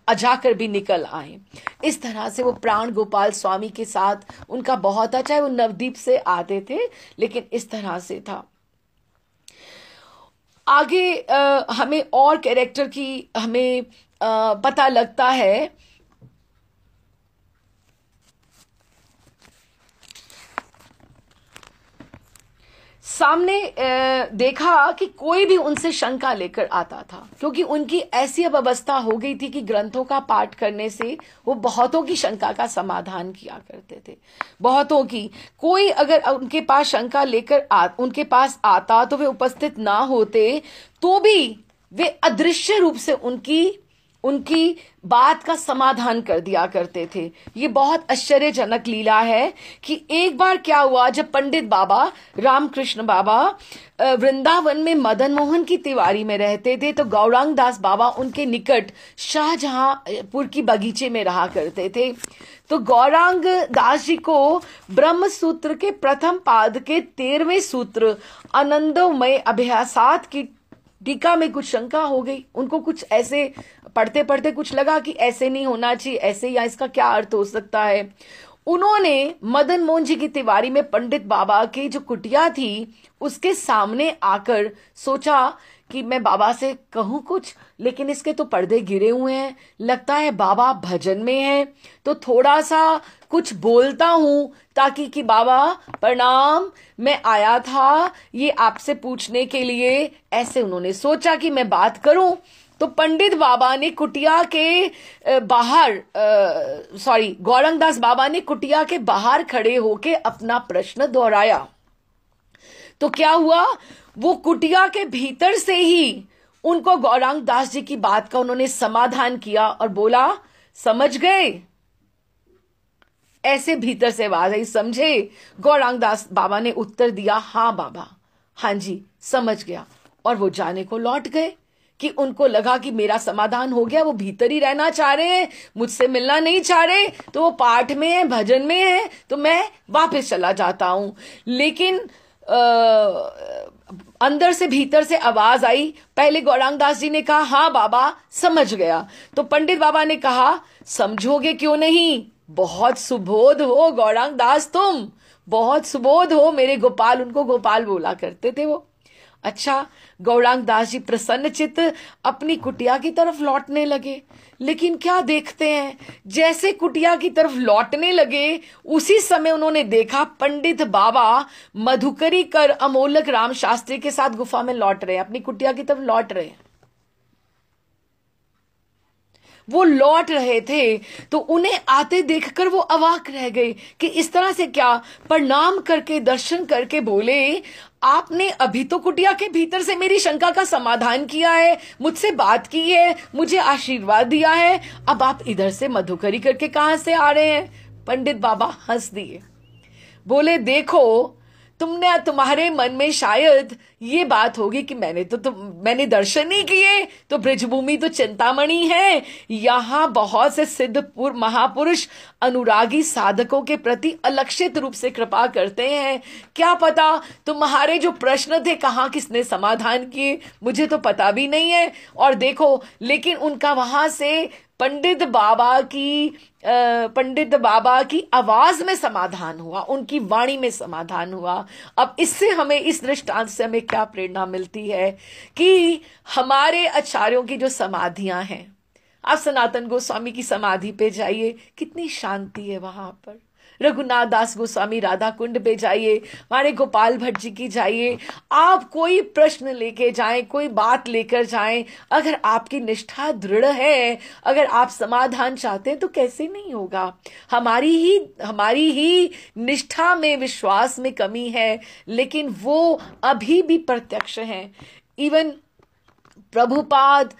अजाकर भी निकल आए। इस तरह से वो प्राण गोपाल स्वामी के साथ उनका बहुत अच्छा है। वो नवदीप से आते थे, लेकिन इस तरह से था। आगे हमें और कैरेक्टर की हमें पता लगता है। सामने देखा कि कोई भी उनसे शंका लेकर आता था, क्योंकि उनकी ऐसी अब अवस्था हो गई थी कि ग्रंथों का पाठ करने से वो बहुतों की शंका का समाधान किया करते थे। बहुतों की, कोई अगर उनके पास शंका लेकर उनके पास आता तो वे उपस्थित ना होते, तो भी वे अदृश्य रूप से उनकी बात का समाधान कर दिया करते थे। ये बहुत आश्चर्यजनक लीला है कि एक बार क्या हुआ, जब पंडित बाबा रामकृष्ण बाबा वृंदावन में मदन मोहन की तिवारी में रहते थे, तो गौरांग दास बाबा उनके निकट शाहजहांपुर की बगीचे में रहा करते थे। तो गौरांग दास जी को ब्रह्म सूत्र के प्रथम पाद के 13वें सूत्र आनंदमय अभ्यासात की टीका में कुछ शंका हो गई। उनको कुछ ऐसे पढ़ते पढ़ते कुछ लगा कि ऐसे नहीं होना चाहिए, ऐसे, या इसका क्या अर्थ हो सकता है। उन्होंने मदन मोहन जी की तिवारी में पंडित बाबा की जो कुटिया थी उसके सामने आकर सोचा कि मैं बाबा से कहूं कुछ, लेकिन इसके तो पर्दे गिरे हुए हैं, लगता है बाबा भजन में हैं, तो थोड़ा सा कुछ बोलता हूं ताकि कि बाबा प्रणाम, मैं आया था ये आपसे पूछने के लिए। ऐसे उन्होंने सोचा कि मैं बात करूं। तो पंडित बाबा ने कुटिया के बाहर, गौरंग दास बाबा ने कुटिया के बाहर खड़े होके अपना प्रश्न दोहराया। तो क्या हुआ, वो कुटिया के भीतर से ही उनको गौरांग दास जी की बात का उन्होंने समाधान किया और बोला, समझ गए? ऐसे भीतर से आवाज आई, समझे? गौरांग दास बाबा ने उत्तर दिया, हाँ बाबा, हाँ जी समझ गया। और वो जाने को लौट गए कि उनको लगा कि मेरा समाधान हो गया। वो भीतर ही रहना चाह रहे हैं, मुझसे मिलना नहीं चाह रहे, तो वो पाठ में है, भजन में है, तो मैं वापस चला जाता हूं। लेकिन अंदर से भीतर से आवाज आई। पहले गौरांग दास जी ने कहा, हाँ बाबा समझ गया। तो पंडित बाबा ने कहा, समझोगे क्यों नहीं, बहुत सुबोध हो गौरांग दास, तुम बहुत सुबोध हो मेरे गोपाल। उनको गोपाल बोला करते थे वो। अच्छा, गौरांग दास जी प्रसन्न चित्त अपनी कुटिया की तरफ लौटने लगे। लेकिन क्या देखते हैं, जैसे कुटिया की तरफ लौटने लगे उसी समय उन्होंने देखा पंडित बाबा मधुकरी कर अमोलक राम शास्त्री के साथ गुफा में लौट रहे हैं, अपनी कुटिया की तरफ लौट रहे हैं। वो लौट रहे थे तो उन्हें आते देखकर वो अवाक रह गए कि इस तरह से क्या। प्रणाम करके दर्शन करके बोले, आपने अभी तो कुटिया के भीतर से मेरी शंका का समाधान किया है, मुझसे बात की है, मुझे आशीर्वाद दिया है, अब आप इधर से मधुकरी करके कहां से आ रहे हैं? पंडित बाबा हंस दिए, बोले देखो तुम्हारे मन में शायद ये बात होगी कि मैंने दर्शन नहीं किए, तो ब्रजभूमि तो चिंतामणि है, यहाँ बहुत से सिद्ध महापुरुष अनुरागी साधकों के प्रति अलक्षित रूप से कृपा करते हैं। क्या पता तुम्हारे जो प्रश्न थे कहाँ किसने समाधान किए, मुझे तो पता भी नहीं है। और देखो, लेकिन उनका वहां से पंडित बाबा की आवाज में समाधान हुआ, उनकी वाणी में समाधान हुआ। अब इससे हमें, इस दृष्टांत से हमें क्या प्रेरणा मिलती है कि हमारे आचार्यों की जो समाधियां हैं, आप सनातन गोस्वामी की समाधि पे जाइए, कितनी शांति है वहां पर। रघुनाथ दास गोस्वामी राधा कुंड पे जाइए, हमारे गोपाल भट्ट जी की जाइए। आप कोई प्रश्न लेके जाएं, कोई बात लेकर जाएं, अगर आपकी निष्ठा दृढ़ है, अगर आप समाधान चाहते हैं तो कैसे नहीं होगा। हमारी ही निष्ठा में, विश्वास में कमी है, लेकिन वो अभी भी प्रत्यक्ष है। इवन प्रभुपाद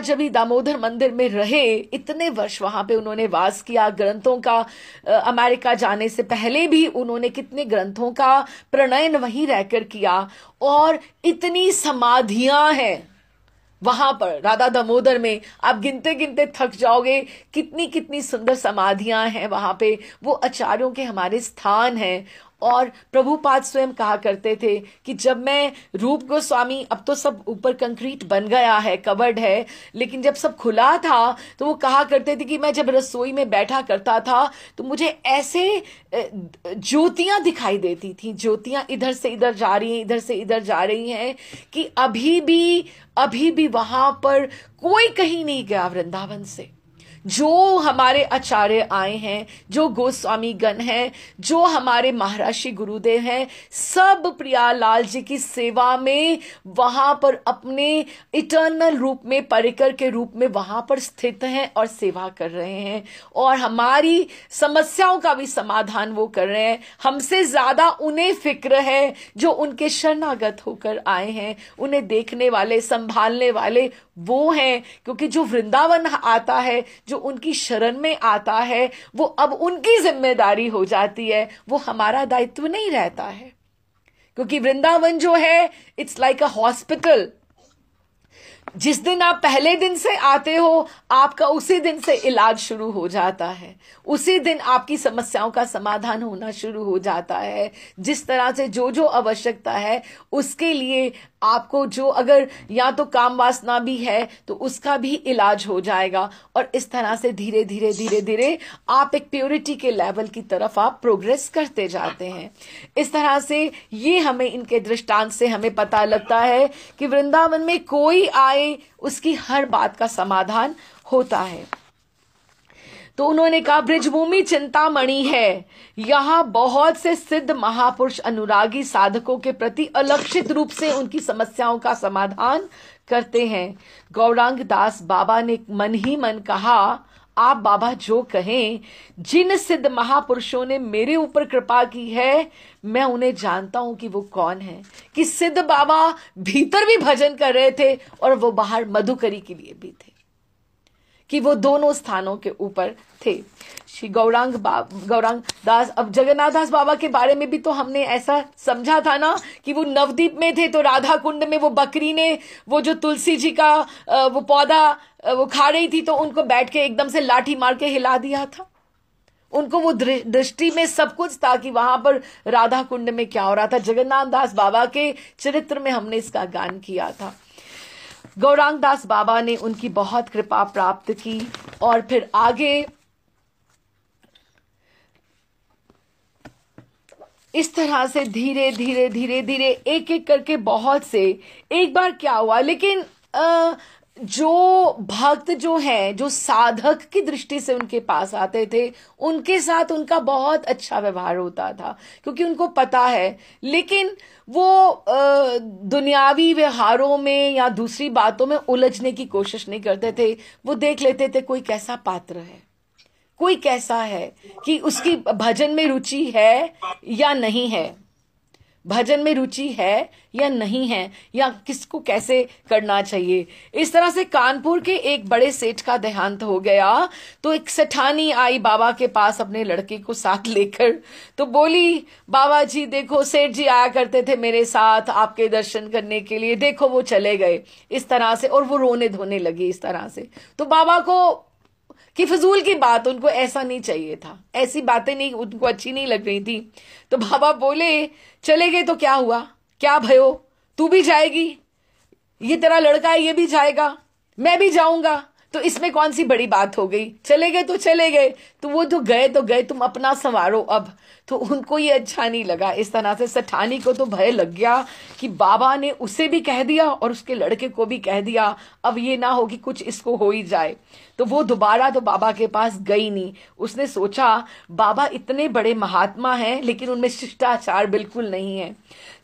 जब ही दामोदर मंदिर में रहे, इतने वर्ष वहां पे उन्होंने वास किया। ग्रंथों का अमेरिका जाने से पहले भी उन्होंने कितने ग्रंथों का प्रणयन वहीं रहकर किया, और इतनी समाधियां हैं वहां पर राधा दामोदर में, आप गिनते गिनते थक जाओगे, कितनी कितनी सुंदर समाधियां हैं वहां पे। वो आचार्यों के हमारे स्थान हैं। और प्रभुपाद स्वयं कहा करते थे कि जब मैं रूप गोस्वामी, अब तो सब ऊपर कंक्रीट बन गया है, कवर्ड है, लेकिन जब सब खुला था तो वो कहा करते थे कि मैं जब रसोई में बैठा करता था तो मुझे ऐसे ज्योतियां दिखाई देती थी, ज्योतियां इधर से इधर जा रही हैं, इधर से इधर जा रही हैं, कि अभी भी वहां पर कोई कहीं नहीं गया वृंदावन से। जो हमारे आचार्य आए हैं, जो गोस्वामी गण हैं, जो हमारे महर्षि गुरुदेव हैं, सब प्रियालाल जी की सेवा में वहां पर अपने इटर्नल रूप में, परिकर के रूप में वहां पर स्थित हैं और सेवा कर रहे हैं, और हमारी समस्याओं का भी समाधान वो कर रहे हैं। हमसे ज्यादा उन्हें फिक्र है जो उनके शरणागत होकर आए हैं, उन्हें देखने वाले, संभालने वाले वो हैं। क्योंकि जो वृंदावन आता है, जो उनकी शरण में आता है, वो अब उनकी जिम्मेदारी हो जाती है, वो हमारा दायित्व नहीं रहता है। क्योंकि वृंदावन जो है, इट्स लाइक अ हॉस्पिटल। जिस दिन आप पहले दिन से आते हो, आपका उसी दिन से इलाज शुरू हो जाता है, उसी दिन आपकी समस्याओं का समाधान होना शुरू हो जाता है। जिस तरह से जो जो आवश्यकता है उसके लिए आपको, जो अगर या तो काम वासना भी है तो उसका भी इलाज हो जाएगा, और इस तरह से धीरे धीरे धीरे धीरे आप एक प्योरिटी के लेवल की तरफ आप प्रोग्रेस करते जाते हैं। इस तरह से ये हमें, इनके दृष्टांत से हमें पता लगता है कि वृंदावन में कोई आए उसकी हर बात का समाधान होता है। तो उन्होंने कहा, ब्रजभूमि चिंतामणि है, यहां बहुत से सिद्ध महापुरुष अनुरागी साधकों के प्रति अलक्षित रूप से उनकी समस्याओं का समाधान करते हैं। गौरांग दास बाबा ने मन ही मन कहा, आप बाबा जो कहें, जिन सिद्ध महापुरुषों ने मेरे ऊपर कृपा की है, मैं उन्हें जानता हूं कि वो कौन है। कि सिद्ध बाबा भीतर भी भजन कर रहे थे और वो बाहर मधुकरी के लिए भी थे, कि वो दोनों स्थानों के ऊपर थे। श्री गौरांग दास, अब जगन्नाथ दास बाबा के बारे में भी तो हमने ऐसा समझा था ना, कि वो नवदीप में थे तो राधा कुंड में वो बकरी ने वो जो तुलसी जी का वो पौधा वो खा रही थी, तो उनको बैठ के एकदम से लाठी मार के हिला दिया था। उनको वो दृष्टि में सब कुछ था कि वहां पर राधा कुंड में क्या हो रहा था। जगन्नाथ दास बाबा के चरित्र में हमने इसका गान किया था। गौरांग दास बाबा ने उनकी बहुत कृपा प्राप्त की, और फिर आगे इस तरह से धीरे धीरे धीरे धीरे एक एक करके बहुत से, एक बार क्या हुआ, लेकिन जो भक्त जो है, जो साधक की दृष्टि से उनके पास आते थे, उनके साथ उनका बहुत अच्छा व्यवहार होता था, क्योंकि उनको पता है। लेकिन वो दुनियावी व्यवहारों में या दूसरी बातों में उलझने की कोशिश नहीं करते थे। वो देख लेते थे कोई कैसा पात्र है, कोई कैसा है, कि उसकी भजन में रुचि है या नहीं है, भजन में रुचि है या नहीं है, या किसको कैसे करना चाहिए। इस तरह से कानपुर के एक बड़े सेठ का देहांत हो गया, तो एक सेठानी आई बाबा के पास अपने लड़के को साथ लेकर, तो बोली, बाबा जी देखो, सेठ जी आया करते थे मेरे साथ आपके दर्शन करने के लिए, देखो वो चले गए, इस तरह से। और वो रोने धोने लगी इस तरह से। तो बाबा को कि फजूल की बात, उनको ऐसा नहीं चाहिए था, ऐसी बातें नहीं, उनको अच्छी नहीं लग रही थी। तो बाबा बोले, चले गए तो क्या हुआ, क्या भयो, तू भी जाएगी, ये तेरा लड़का है ये भी जाएगा, मैं भी जाऊंगा, तो इसमें कौन सी बड़ी बात हो गई, चले गए तो चले गए, तो वो जो गए तो गए, तुम अपना संवारो अब। तो उनको ये अच्छा नहीं लगा। इस तरह से सेठानी को तो भय लग गया कि बाबा ने उसे भी कह दिया और उसके लड़के को भी कह दिया, अब ये ना हो कि कुछ इसको हो ही जाए। तो वो दोबारा तो बाबा के पास गई नहीं। उसने सोचा बाबा इतने बड़े महात्मा हैं लेकिन उनमें शिष्टाचार बिल्कुल नहीं है।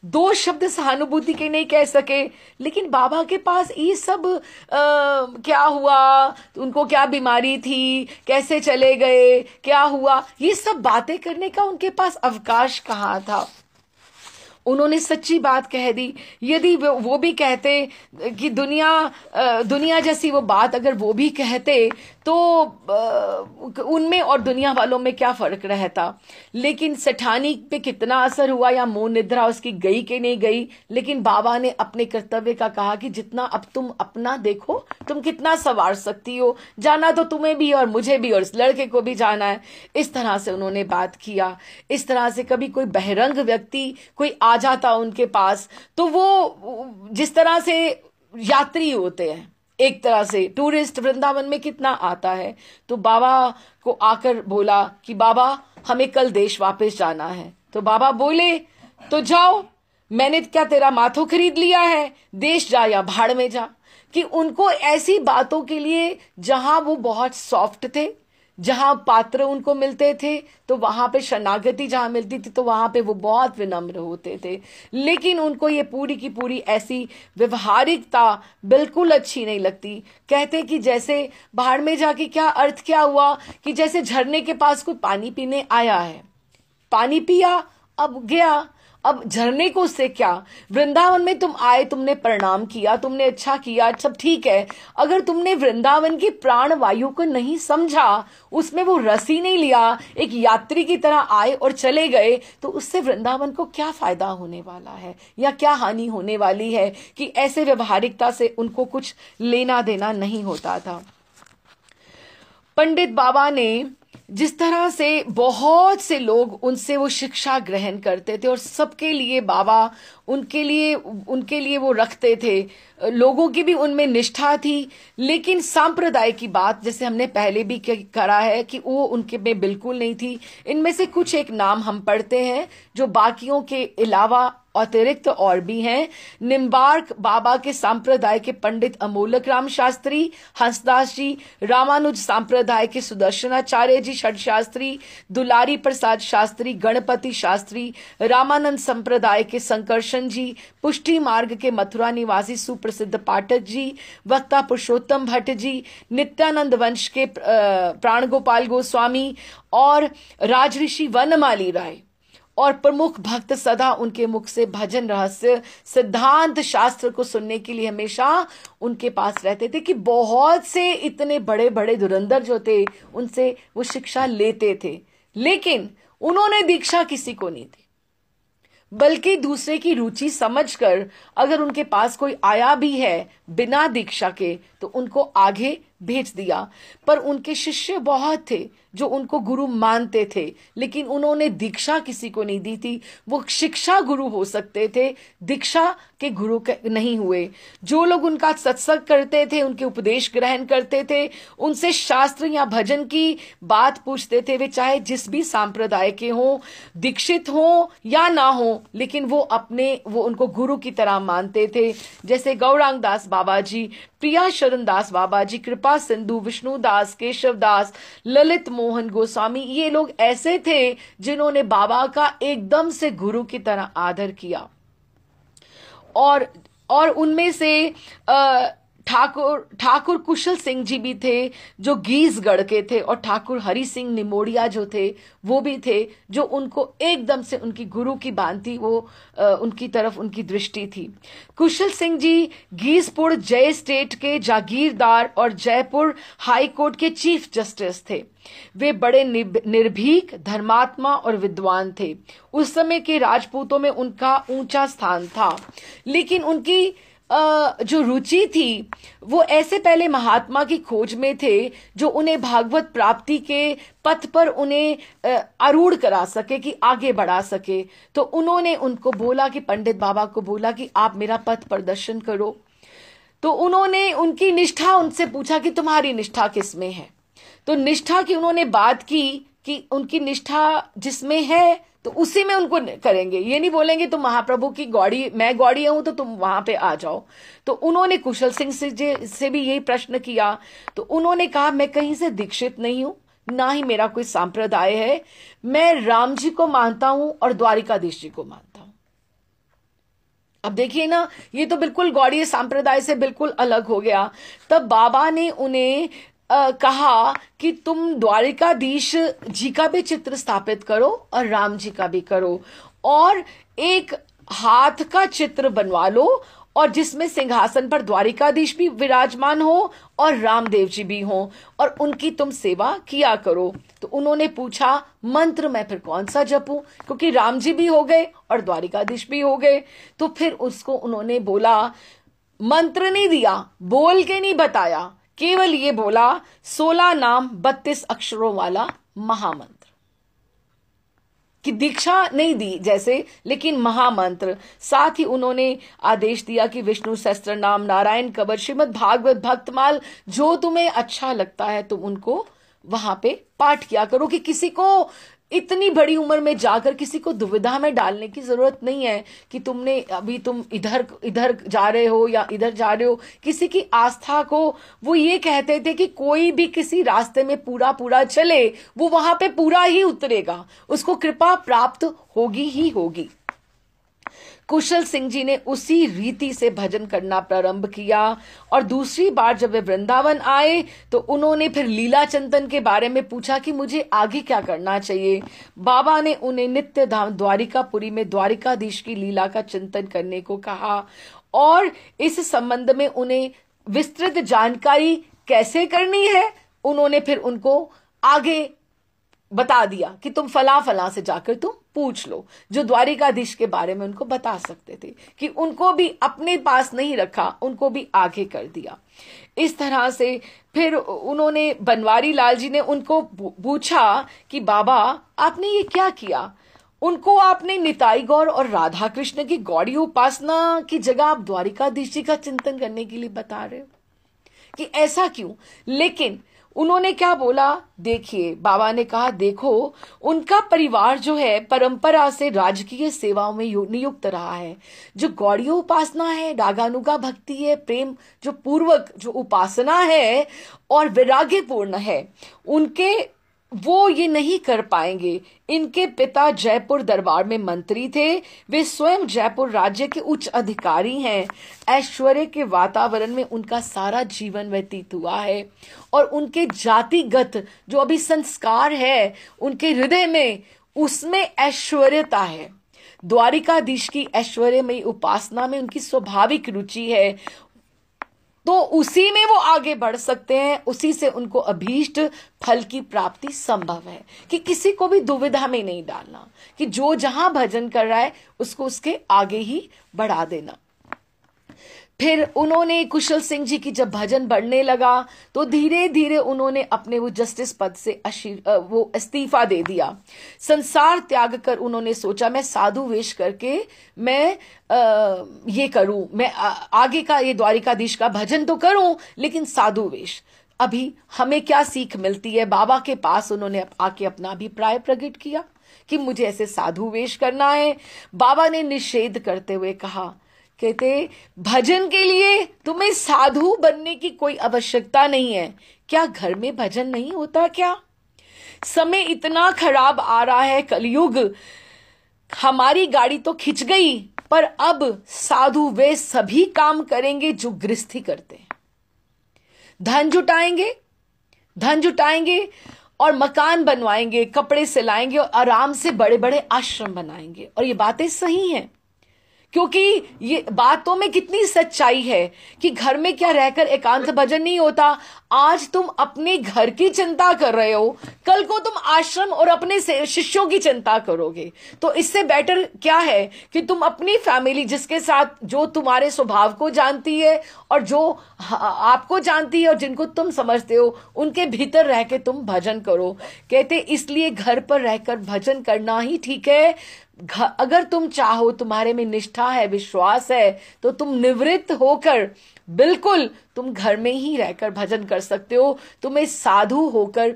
दो शब्द सहानुभूति के नहीं कह सके, लेकिन बाबा के पास ये सब क्या हुआ, उनको क्या बीमारी थी, कैसे चले गए, क्या हुआ, ये सब बातें करने का उनके पास अवकाश कहाँ था। उन्होंने सच्ची बात कह दी। यदि वो भी कहते कि दुनिया जैसी वो बात अगर वो भी कहते तो उनमें और दुनिया वालों में क्या फर्क रहता। लेकिन सेठानी पे कितना असर हुआ या मोह निद्रा उसकी गई कि नहीं गई, लेकिन बाबा ने अपने कर्तव्य का कहा कि जितना अब तुम अपना देखो, तुम कितना संवार सकती हो, जाना तो तुम्हें भी और मुझे भी और इस लड़के को भी जाना है। इस तरह से उन्होंने बात किया। इस तरह से कभी कोई बहिरंग व्यक्ति कोई आ जाता उनके पास, तो वो जिस तरह से यात्री होते हैं, एक तरह से टूरिस्ट वृंदावन में कितना आता है, तो बाबा को आकर बोला कि बाबा हमें कल देश वापस जाना है। तो बाबा बोले तो जाओ, मैंने क्या तेरा माथो खरीद लिया है, देश जा या भाड़ में जा। कि उनको ऐसी बातों के लिए जहां वो बहुत सॉफ्ट थे, जहां पात्र उनको मिलते थे, तो वहां पे शरणागति जहां मिलती थी तो वहां पे वो बहुत विनम्र होते थे। लेकिन उनको ये पूरी की पूरी ऐसी व्यवहारिकता बिल्कुल अच्छी नहीं लगती। कहते कि जैसे बाहर में जाके क्या अर्थ क्या हुआ कि जैसे झरने के पास कोई पानी पीने आया है, पानी पिया अब गया, अब झरने को उससे क्या। वृंदावन में तुम आए, तुमने प्रणाम किया, तुमने अच्छा किया, सब ठीक है। अगर तुमने वृंदावन की प्राण वायु को नहीं समझा, उसमें वो रस ही नहीं लिया, एक यात्री की तरह आए और चले गए, तो उससे वृंदावन को क्या फायदा होने वाला है या क्या हानि होने वाली है। कि ऐसे व्यवहारिकता से उनको कुछ लेना देना नहीं होता था। पंडित बाबा ने जिस तरह से बहुत से लोग उनसे वो शिक्षा ग्रहण करते थे और सबके लिए बाबा उनके लिए वो रखते थे, लोगों की भी उनमें निष्ठा थी। लेकिन सांप्रदाय की बात जैसे हमने पहले भी करा है कि वो उनके में बिल्कुल नहीं थी। इनमें से कुछ एक नाम हम पढ़ते हैं जो बाकियों के अलावा अतिरिक्त और भी हैं। निम्बार्क बाबा के सांप्रदाय के पंडित अमोलक राम शास्त्री, हंसदास जी, रामानुज सांप्रदाय के सुदर्शनाचार्य जी षड शास्त्री, दुलारी प्रसाद शास्त्री, गणपति शास्त्री, रामानंद संप्रदाय के संकर्षण जी, पुष्टि मार्ग के मथुरा निवासी सुप्रसिद्ध पाठक जी, वक्ता पुरुषोत्तम भट्ट जी, नित्यानंद वंश के प्राण गोपाल गोस्वामी और राजऋषि वनमाली राय और प्रमुख भक्त सदा उनके मुख से भजन रहस्य सिद्धांत शास्त्र को सुनने के लिए हमेशा उनके पास रहते थे। कि बहुत से इतने बड़े बड़े धुरंधर जो थे उनसे वो शिक्षा लेते थे, लेकिन उन्होंने दीक्षा किसी को नहीं दी, बल्कि दूसरे की रुचि समझकर अगर उनके पास कोई आया भी है बिना दीक्षा के तो उनको आगे भेज दिया। पर उनके शिष्य बहुत थे जो उनको गुरु मानते थे, लेकिन उन्होंने दीक्षा किसी को नहीं दी थी। वो शिक्षा गुरु हो सकते थे, दीक्षा के गुरु नहीं हुए। जो लोग उनका सत्संग करते थे, उनके उपदेश ग्रहण करते थे, उनसे शास्त्र या भजन की बात पूछते थे, वे चाहे जिस भी सांप्रदाय के हों, दीक्षित हों या ना हो, लेकिन वो उनको गुरु की तरह मानते थे। जैसे गौरांग दास बाबा जी, प्रिया शरण दास बाबा जी, कृपा सिंधु, विष्णु दास, केशव दास, ललित मोहन गोस्वामी, ये लोग ऐसे थे जिन्होंने बाबा का एकदम से गुरु की तरह आदर किया। और उनमें से ठाकुर कुशल सिंह जी भी थे जो गीसगढ़ के थे, और ठाकुर हरि सिंह निमोड़िया जो थे वो भी थे जो उनको एकदम से उनकी गुरु की भांति वो उनकी तरफ उनकी दृष्टि थी। कुशल सिंह जी गीसपुर जय स्टेट के जागीरदार और जयपुर हाई कोर्ट के चीफ जस्टिस थे। वे बड़े निर्भीक, धर्मात्मा और विद्वान थे। उस समय के राजपूतों में उनका ऊंचा स्थान था, लेकिन उनकी जो रुचि थी वो ऐसे पहले महात्मा की खोज में थे जो उन्हें भागवत प्राप्ति के पथ पर उन्हें आरूढ़ करा सके, कि आगे बढ़ा सके। तो उन्होंने उनको बोला कि पंडित बाबा को बोला कि आप मेरा पथ प्रदर्शन करो। तो उन्होंने उनकी निष्ठा उनसे पूछा कि तुम्हारी निष्ठा किसमें है। तो निष्ठा की उन्होंने बात की कि उनकी निष्ठा जिसमें है तो उसी में उनको करेंगे, ये नहीं बोलेंगे तुम महाप्रभु की गौड़ी, मैं गौड़ी हूं तो तुम वहां पे आ जाओ। तो उन्होंने कुशल सिंह से भी यही प्रश्न किया। तो उन्होंने कहा मैं कहीं से दीक्षित नहीं हूं, ना ही मेरा कोई संप्रदाय है, मैं राम जी को मानता हूं और द्वारिकाधीश जी को मानता हूं। अब देखिए ना, ये तो बिल्कुल गौड़ीय संप्रदाय से बिल्कुल अलग हो गया। तब बाबा ने उन्हें कहा कि तुम द्वारिकाधीश जी का भी चित्र स्थापित करो और राम जी का भी करो, और एक हाथ का चित्र बनवा लो और जिसमें सिंहासन पर द्वारिकाधीश भी विराजमान हो और रामदेव जी भी हो, और उनकी तुम सेवा किया करो। तो उन्होंने पूछा मंत्र मैं फिर कौन सा जपूं, क्योंकि राम जी भी हो गए और द्वारिकाधीश भी हो गए। तो फिर उसको उन्होंने बोला, मंत्र नहीं दिया, बोल के नहीं बताया, केवल ये बोला 16 नाम 32 अक्षरों वाला महामंत्र, कि दीक्षा नहीं दी जैसे, लेकिन महामंत्र। साथ ही उन्होंने आदेश दिया कि विष्णु सहस्त्र नाम, नारायण कवच, श्रीमद् भागवत, भक्तमाल, जो तुम्हें अच्छा लगता है तुम उनको वहां पे पाठ किया करो, कि किसी को इतनी बड़ी उम्र में जाकर किसी को दुविधा में डालने की जरूरत नहीं है कि तुमने अभी तुम इधर इधर जा रहे हो या इधर जा रहे हो। किसी की आस्था को वो ये कहते थे कि कोई भी किसी रास्ते में पूरा पूरा चले वो वहां पे पूरा ही उतरेगा, उसको कृपा प्राप्त होगी ही होगी। कुशल सिंह जी ने उसी रीति से भजन करना प्रारंभ किया, और दूसरी बार जब वे वृंदावन आए तो उन्होंने फिर लीला चिंतन के बारे में पूछा कि मुझे आगे क्या करना चाहिए। बाबा ने उन्हें नित्य धाम द्वारिकापुरी में द्वारिकाधीश की लीला का चिंतन करने को कहा, और इस संबंध में उन्हें विस्तृत जानकारी कैसे करनी है उन्होंने फिर उनको आगे बता दिया कि तुम फला फला से जाकर तुम पूछ लो, जो द्वारिकाधीश के बारे में उनको बता सकते थे, कि उनको भी अपने पास नहीं रखा, उनको भी आगे कर दिया। इस तरह से फिर उन्होंने, बनवारी लाल जी ने उनको पूछा कि बाबा आपने ये क्या किया। उनको आपने निताई गौर और राधा कृष्ण की गौड़ी उपासना की जगह आप द्वारिकाधीश जी का चिंतन करने के लिए बता रहे हो, कि ऐसा क्यों। लेकिन उन्होंने क्या बोला, देखिए बाबा ने कहा देखो उनका परिवार जो है परंपरा से राजकीय सेवाओं में नियुक्त रहा है। जो गौड़ी उपासना है, रागानुगा भक्ति है, प्रेम जो पूर्वक जो उपासना है और वैराग्यपूर्ण है, उनके वो ये नहीं कर पाएंगे। इनके पिता जयपुर दरबार में मंत्री थे, वे स्वयं जयपुर राज्य के उच्च अधिकारी हैं। ऐश्वर्य के वातावरण में उनका सारा जीवन व्यतीत हुआ है, और उनके जातिगत जो अभी संस्कार है उनके हृदय में, उसमें ऐश्वर्यता है। द्वारिकाधीश की ऐश्वर्यमयी उपासना में उनकी स्वाभाविक रुचि है, तो उसी में वो आगे बढ़ सकते हैं, उसी से उनको अभीष्ट फल की प्राप्ति संभव है। कि किसी को भी दुविधा में नहीं डालना, कि जो जहां भजन कर रहा है उसको उसके आगे ही बढ़ा देना। फिर उन्होंने कुशल सिंह जी की जब भजन बढ़ने लगा तो धीरे धीरे उन्होंने अपने वो जस्टिस पद से वो इस्तीफा दे दिया। संसार त्याग कर उन्होंने सोचा मैं साधु वेश करके मैं ये करूं, मैं आगे का ये द्वारिकाधीश का भजन तो करूं लेकिन साधु वेश। अभी हमें क्या सीख मिलती है, बाबा के पास उन्होंने आके अपना अभिप्राय प्रकट किया कि मुझे ऐसे साधु वेश करना है। बाबा ने निषेध करते हुए कहा, कहते भजन के लिए तुम्हें साधु बनने की कोई आवश्यकता नहीं है। क्या घर में भजन नहीं होता क्या? समय इतना खराब आ रहा है, कलयुग, हमारी गाड़ी तो खिंच गई, पर अब साधु वे सभी काम करेंगे जो गृहस्थी करते हैं। धन जुटाएंगे और मकान बनवाएंगे, कपड़े सिलाएंगे और आराम से बड़े बड़े आश्रम बनाएंगे। और ये बातें सही हैं, क्योंकि ये बातों में कितनी सच्चाई है कि घर में क्या रहकर एकांत भजन नहीं होता। आज तुम अपने घर की चिंता कर रहे हो, कल को तुम आश्रम और अपने शिष्यों की चिंता करोगे। तो इससे बेटर क्या है कि तुम अपनी फैमिली, जिसके साथ जो तुम्हारे स्वभाव को जानती है और जो आपको जानती है और जिनको तुम समझते हो, उनके भीतर रह के तुम भजन करो। कहते इसलिए घर पर रहकर भजन करना ही ठीक है। अगर तुम चाहो, तुम्हारे में निष्ठा है, विश्वास है, तो तुम निवृत्त होकर बिल्कुल तुम घर में ही रहकर भजन कर सकते हो। तुम्हें साधु होकर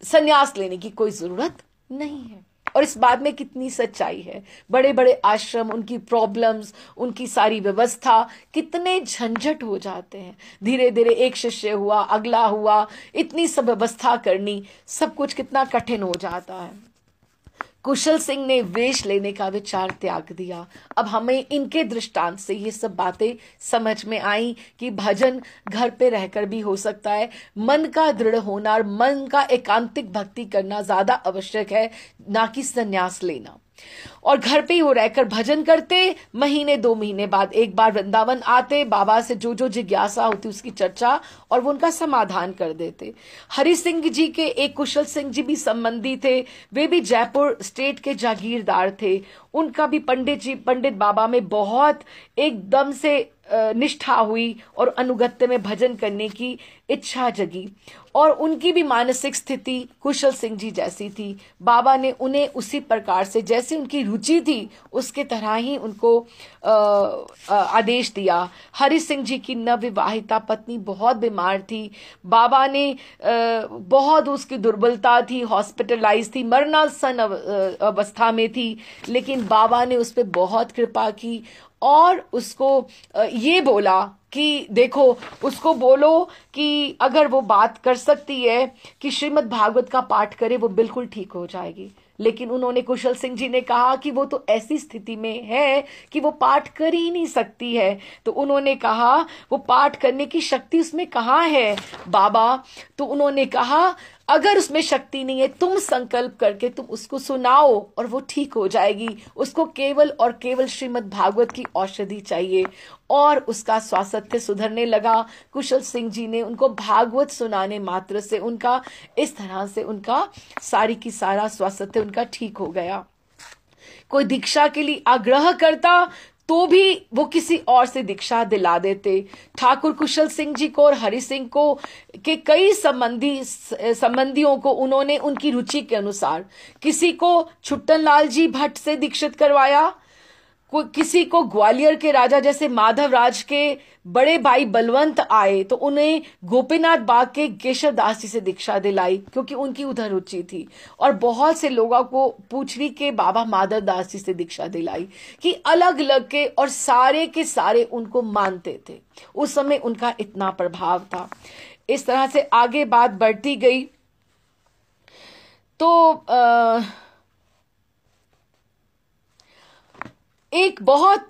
संन्यास लेने की कोई जरूरत नहीं है। और इस बात में कितनी सच्चाई है। बड़े बड़े आश्रम, उनकी प्रॉब्लम्स, उनकी सारी व्यवस्था, कितने झंझट हो जाते हैं। धीरे धीरे एक शिष्य हुआ, अगला हुआ, इतनी सब व्यवस्था करनी, सब कुछ कितना कठिन हो जाता है। कुशल सिंह ने वेश लेने का विचार त्याग दिया। अब हमें इनके दृष्टांत से ये सब बातें समझ में आई कि भजन घर पे रहकर भी हो सकता है। मन का दृढ़ होना और मन का एकांतिक भक्ति करना ज्यादा आवश्यक है, ना कि संन्यास लेना। और घर पे ही वो रहकर भजन करते, महीने 2 महीने बाद एक बार वृंदावन आते, बाबा से जो जो जिज्ञासा होती उसकी चर्चा और वो उनका समाधान कर देते। हरि सिंह जी के एक कुशल सिंह जी भी संबंधी थे, वे भी जयपुर स्टेट के जागीरदार थे। उनका भी पंडित बाबा में बहुत एकदम से निष्ठा हुई और अनुगत्य में भजन करने की इच्छा जगी, और उनकी भी मानसिक स्थिति कुशल सिंह जी जैसी थी। बाबा ने उन्हें उसी प्रकार से, जैसे उनकी रुचि थी, उसके तरह ही उनको आदेश दिया। हरि सिंह जी की नवविवाहिता पत्नी बहुत बीमार थी। बाबा ने बहुत, उसकी दुर्बलता थी, हॉस्पिटलाइज थी, मरणासन अवस्था में थी, लेकिन बाबा ने उस पर बहुत कृपा की और उसको ये बोला कि देखो, उसको बोलो कि अगर वो बात कर सकती है कि श्रीमद् भागवत का पाठ करे, वो बिल्कुल ठीक हो जाएगी। लेकिन उन्होंने, कुशल सिंह जी ने कहा कि वो तो ऐसी स्थिति में है कि वो पाठ कर ही नहीं सकती है। तो उन्होंने कहा, वो पाठ करने की शक्ति उसमें कहाँ है बाबा? तो उन्होंने कहा, अगर उसमें शक्ति नहीं है, तुम संकल्प करके तुम उसको सुनाओ और वो ठीक हो जाएगी। उसको केवल और केवल श्रीमद् भागवत की औषधि चाहिए। और उसका स्वास्थ्य सुधरने लगा। कुशल सिंह जी ने उनको भागवत सुनाने मात्र से उनका, इस तरह से उनका सारी की सारा स्वास्थ्य उनका ठीक हो गया। कोई दीक्षा के लिए आग्रह करता तो भी वो किसी और से दीक्षा दिला देते। ठाकुर कुशल सिंह जी को और हरि सिंह को के कई संबंधियों को उन्होंने उनकी रुचि के अनुसार, किसी को छुट्टन लाल जी भट्ट से दीक्षित करवाया, किसी को ग्वालियर के राजा जैसे माधव राज के बड़े भाई बलवंत आए तो उन्हें गोपीनाथ बाग के केशव दास जी से दीक्षा दिलाई, क्योंकि उनकी उधर रुचि थी। और बहुत से लोगों को पूछरी के बाबा माधव दास जी से दीक्षा दिलाई, कि अलग अलग के, और सारे के सारे उनको मानते थे। उस समय उनका इतना प्रभाव था। इस तरह से आगे बात बढ़ती गई। तो एक बहुत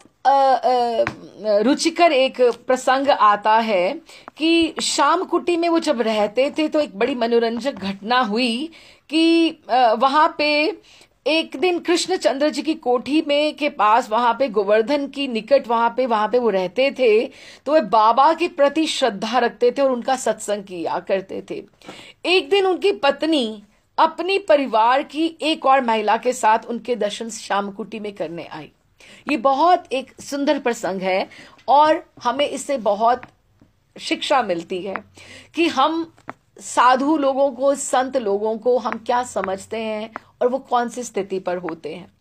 रुचिकर एक प्रसंग आता है कि श्याम कुटी में वो जब रहते थे तो एक बड़ी मनोरंजक घटना हुई कि वहां पे एक दिन कृष्णचंद्र जी की कोठी में के पास, वहां पे गोवर्धन की निकट, वहां पे वो रहते थे। तो वे बाबा के प्रति श्रद्धा रखते थे और उनका सत्संग किया करते थे। एक दिन उनकी पत्नी अपनी परिवार की एक और महिला के साथ उनके दर्शन श्याम कुटी में करने आई। ये बहुत एक सुंदर प्रसंग है और हमें इससे बहुत शिक्षा मिलती है कि हम साधु लोगों को, संत लोगों को हम क्या समझते हैं और वो कौन सी स्थिति पर होते हैं।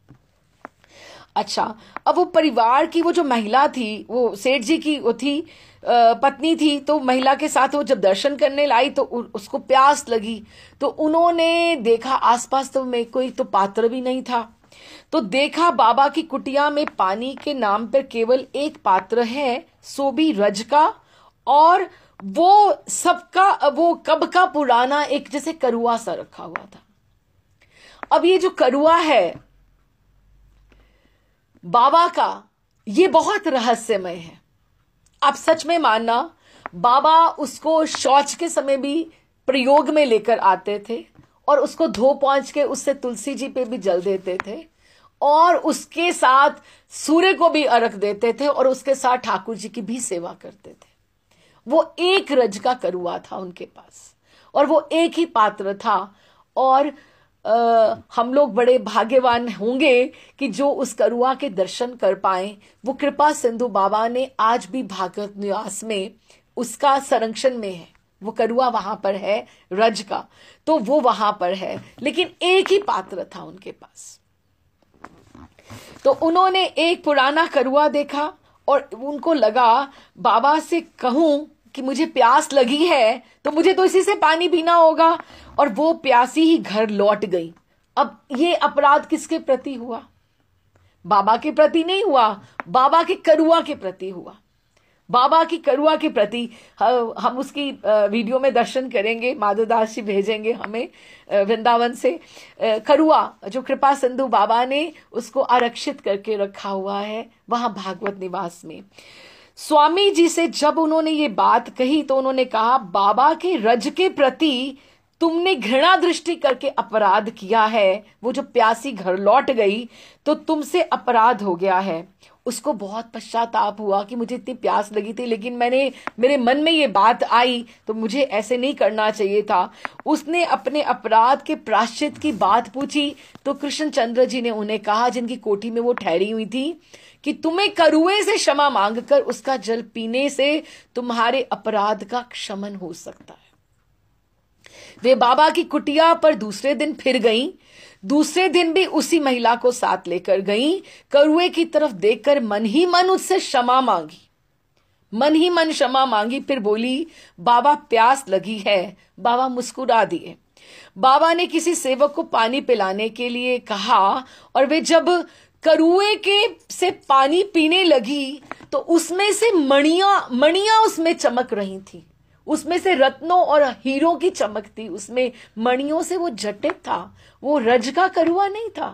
अच्छा, अब वो परिवार की वो जो महिला थी, वो सेठ जी की वो थी, पत्नी थी। तो महिला के साथ वो जब दर्शन करने लाई तो उसको प्यास लगी। तो उन्होंने देखा आसपास तो में कोई तो पात्र भी नहीं था। तो देखा बाबा की कुटिया में पानी के नाम पर केवल एक पात्र है, सो भी रज का, और वो सबका, वो कब का पुराना एक जैसे करुआ सा रखा हुआ था। अब ये जो करुआ है बाबा का, ये बहुत रहस्यमय है। आप सच में मानना, बाबा उसको शौच के समय भी प्रयोग में लेकर आते थे और उसको धो पहुंच के उससे तुलसी जी पे भी जल देते थे और उसके साथ सूर्य को भी अर्घ देते थे और उसके साथ ठाकुर जी की भी सेवा करते थे। वो एक रज का करुआ था उनके पास और वो एक ही पात्र था। और हम लोग बड़े भाग्यवान होंगे कि जो उस करुआ के दर्शन कर पाए। वो कृपा सिंधु बाबा ने आज भी भागवत निवास में उसका संरक्षण में है। वो करुआ वहां पर है, रज का, तो वो वहां पर है, लेकिन एक ही पात्र था उनके पास। तो उन्होंने एक पुराना करुआ देखा और उनको लगा बाबा से कहूं कि मुझे प्यास लगी है तो मुझे तो इसी से पानी पीना होगा, और वो प्यासी ही घर लौट गई। अब ये अपराध किसके प्रति हुआ? बाबा के प्रति नहीं हुआ, बाबा के करुआ के प्रति हुआ। बाबा की करुआ के प्रति हम उसकी वीडियो में दर्शन करेंगे, माधवदास जी भेजेंगे हमें वृंदावन से। करुआ जो कृपा सिंधु बाबा ने उसको आरक्षित करके रखा हुआ है वहां भागवत निवास में। स्वामी जी से जब उन्होंने ये बात कही तो उन्होंने कहा, बाबा के रज के प्रति तुमने घृणा दृष्टि करके अपराध किया है। वो जो प्यासी घर लौट गई तो तुमसे अपराध हो गया है। उसको बहुत पश्चाताप हुआ कि मुझे इतनी प्यास लगी थी, लेकिन मेरे मन में ये बात आई तो मुझे ऐसे नहीं करना चाहिए था। उसने अपने अपराध के प्रायश्चित की बात पूछी तो कृष्णचंद्र जी ने उन्हें कहा, जिनकी कोठी में वो ठहरी हुई थी, कि तुम्हें करुए से क्षमा मांगकर उसका जल पीने से तुम्हारे अपराध का क्षमन हो सकता है। वे बाबा की कुटिया पर दूसरे दिन फिर गईं। दूसरे दिन भी उसी महिला को साथ लेकर गईं। करुए की तरफ देखकर मन ही मन उससे क्षमा मांगी, मन ही मन क्षमा मांगी। फिर बोली, बाबा प्यास लगी है। बाबा मुस्कुरा दिए। बाबा ने किसी सेवक को पानी पिलाने के लिए कहा और वे जब करुए के से पानी पीने लगी तो उसमें से मणियां उसमें चमक रही थी। उसमें से रत्नों और हीरों की चमक थी। उसमें मणियों से वो जटित था। वो रज का करुआ नहीं था,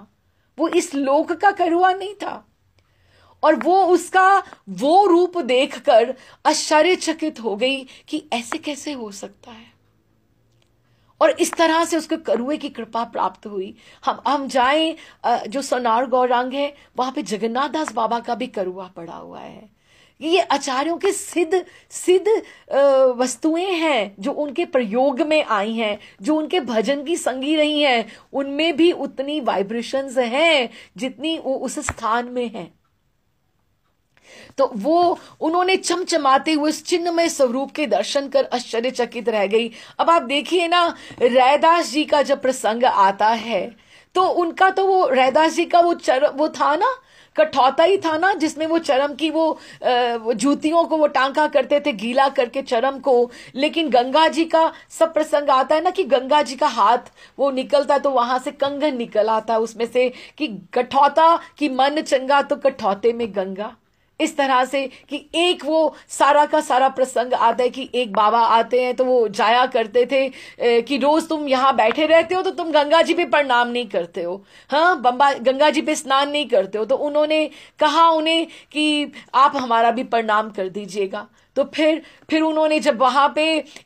वो इस लोक का करुआ नहीं था। और वो उसका वो रूप देखकर आश्चर्यचकित हो गई कि ऐसे कैसे हो सकता है। और इस तरह से उसको करुए की कृपा प्राप्त हुई। हम जाएं, जो सोनार गौरांग है वहां पे जगन्नाथ दास बाबा का भी करुआ पड़ा हुआ है। ये आचार्यों के सिद्ध वस्तुएं हैं जो उनके प्रयोग में आई हैं, जो उनके भजन की संगी रही हैं। उनमें भी उतनी वाइब्रेशंस हैं जितनी वो उस स्थान में हैं। तो वो उन्होंने चमचमाते हुए उस चिन्हमय स्वरूप के दर्शन कर आश्चर्यचकित रह गई। अब आप देखिए ना, रैदास जी का जब प्रसंग आता है तो उनका तो वो रैदास जी का वो था ना, कठौता ही था ना, जिसमें वो चरम की वो जूतियों को वो टांका करते थे गीला करके चरम को। लेकिन गंगा जी का सब प्रसंग आता है ना कि गंगा जी का हाथ वो निकलता तो वहां से कंगन निकल आता है उसमें से, कि कठौता की मन चंगा तो कठौते में गंगा। इस तरह से कि एक वो सारा का सारा प्रसंग आता है कि एक बाबा आते हैं तो वो जाया करते थे कि रोज तुम यहाँ बैठे रहते हो तो तुम गंगा जी पे प्रणाम नहीं करते हो, हाँ गंगा जी पे स्नान नहीं करते हो। तो उन्होंने कहा उन्हें कि आप हमारा भी प्रणाम कर दीजिएगा। तो फिर उन्होंने जब वहां पे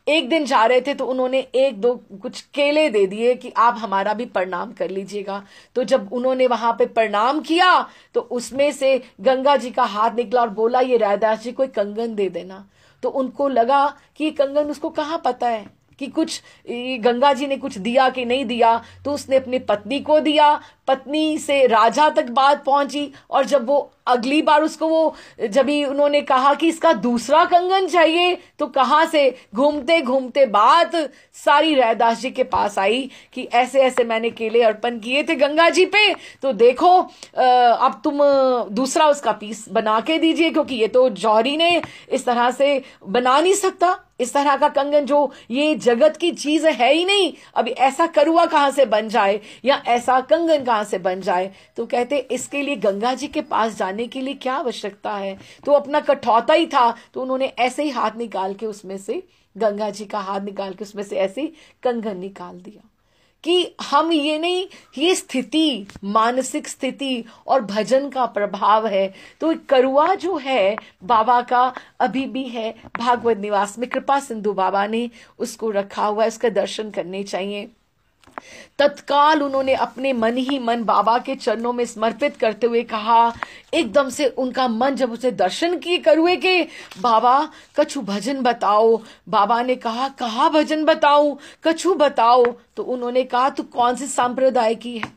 एक दिन जा रहे थे तो उन्होंने एक दो कुछ केले दे दिए कि आप हमारा भी प्रणाम कर लीजिएगा। तो जब उन्होंने वहां पे प्रणाम किया तो उसमें से गंगा जी का हाथ निकला और बोला, ये रैदास जी को एक कंगन दे देना। तो उनको लगा कि ये कंगन उसको कहाँ पता है कि कुछ गंगा जी ने कुछ दिया कि नहीं दिया। तो उसने अपनी पत्नी को दिया, पत्नी से राजा तक बात पहुंची। और जब वो अगली बार उसको वो जब ही उन्होंने कहा कि इसका दूसरा कंगन चाहिए तो कहां से घूमते घूमते बात सारी रैदास जी के पास आई कि ऐसे ऐसे मैंने केले अर्पण किए थे गंगा जी पे, तो देखो अब तुम दूसरा उसका पीस बना के दीजिए, क्योंकि ये तो जौहरी ने इस तरह से बना नहीं सकता इस तरह का कंगन, जो ये जगत की चीज है ही नहीं। अब ऐसा करुआ कहां से बन जाए या ऐसा कंगन कहां से बन जाए। तो कहते इसके लिए गंगा जी के पास जाने के लिए क्या आवश्यकता है। तो अपना कठौता ही था तो उन्होंने ऐसे ही हाथ निकाल के उसमें से, गंगा जी का हाथ निकाल के उसमें से ऐसे ही कंगन निकाल दिया। कि हम ये नहीं, ये स्थिति मानसिक स्थिति और भजन का प्रभाव है। तो करुआ जो है बाबा का अभी भी है भागवत निवास में, कृपा सिंधु बाबा ने उसको रखा हुआ है, उसका दर्शन करने चाहिए। तत्काल उन्होंने अपने मन ही मन बाबा के चरणों में समर्पित करते हुए कहा, एकदम से उनका मन जब उसे दर्शन किए करुए के, बाबा कछु भजन बताओ। बाबा ने कहा भजन बताऊं, कछु बताओ। तो उन्होंने कहा तू कौन से संप्रदाय की है।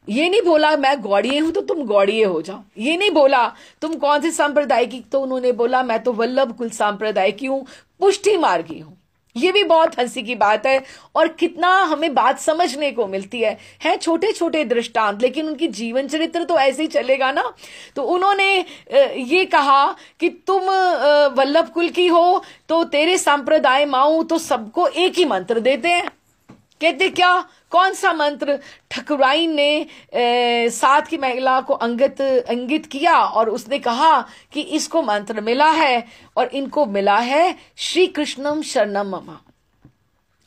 ये नहीं बोला मैं गौड़िए हूं तो तुम गौड़िए हो जाओ, ये नहीं बोला तुम कौन से संप्रदाय की। तो उन्होंने बोला मैं तो वल्लभ कुल संप्रदाय की हूं, पुष्टि मार्गी हूं। ये भी बहुत हंसी की बात है और कितना हमें बात समझने को मिलती है छोटे छोटे दृष्टांत, लेकिन उनकी जीवन चरित्र तो ऐसे ही चलेगा ना। तो उन्होंने ये कहा कि तुम वल्लभ कुल की हो तो तेरे संप्रदाय माऊ तो सबको एक ही मंत्र देते हैं। कहते क्या, कौन सा मंत्र? ठकुराइन ने साथ की महिला को इंगित किया और उसने कहा कि इसको मंत्र मिला है और इनको मिला है श्री कृष्णम शरणम मम।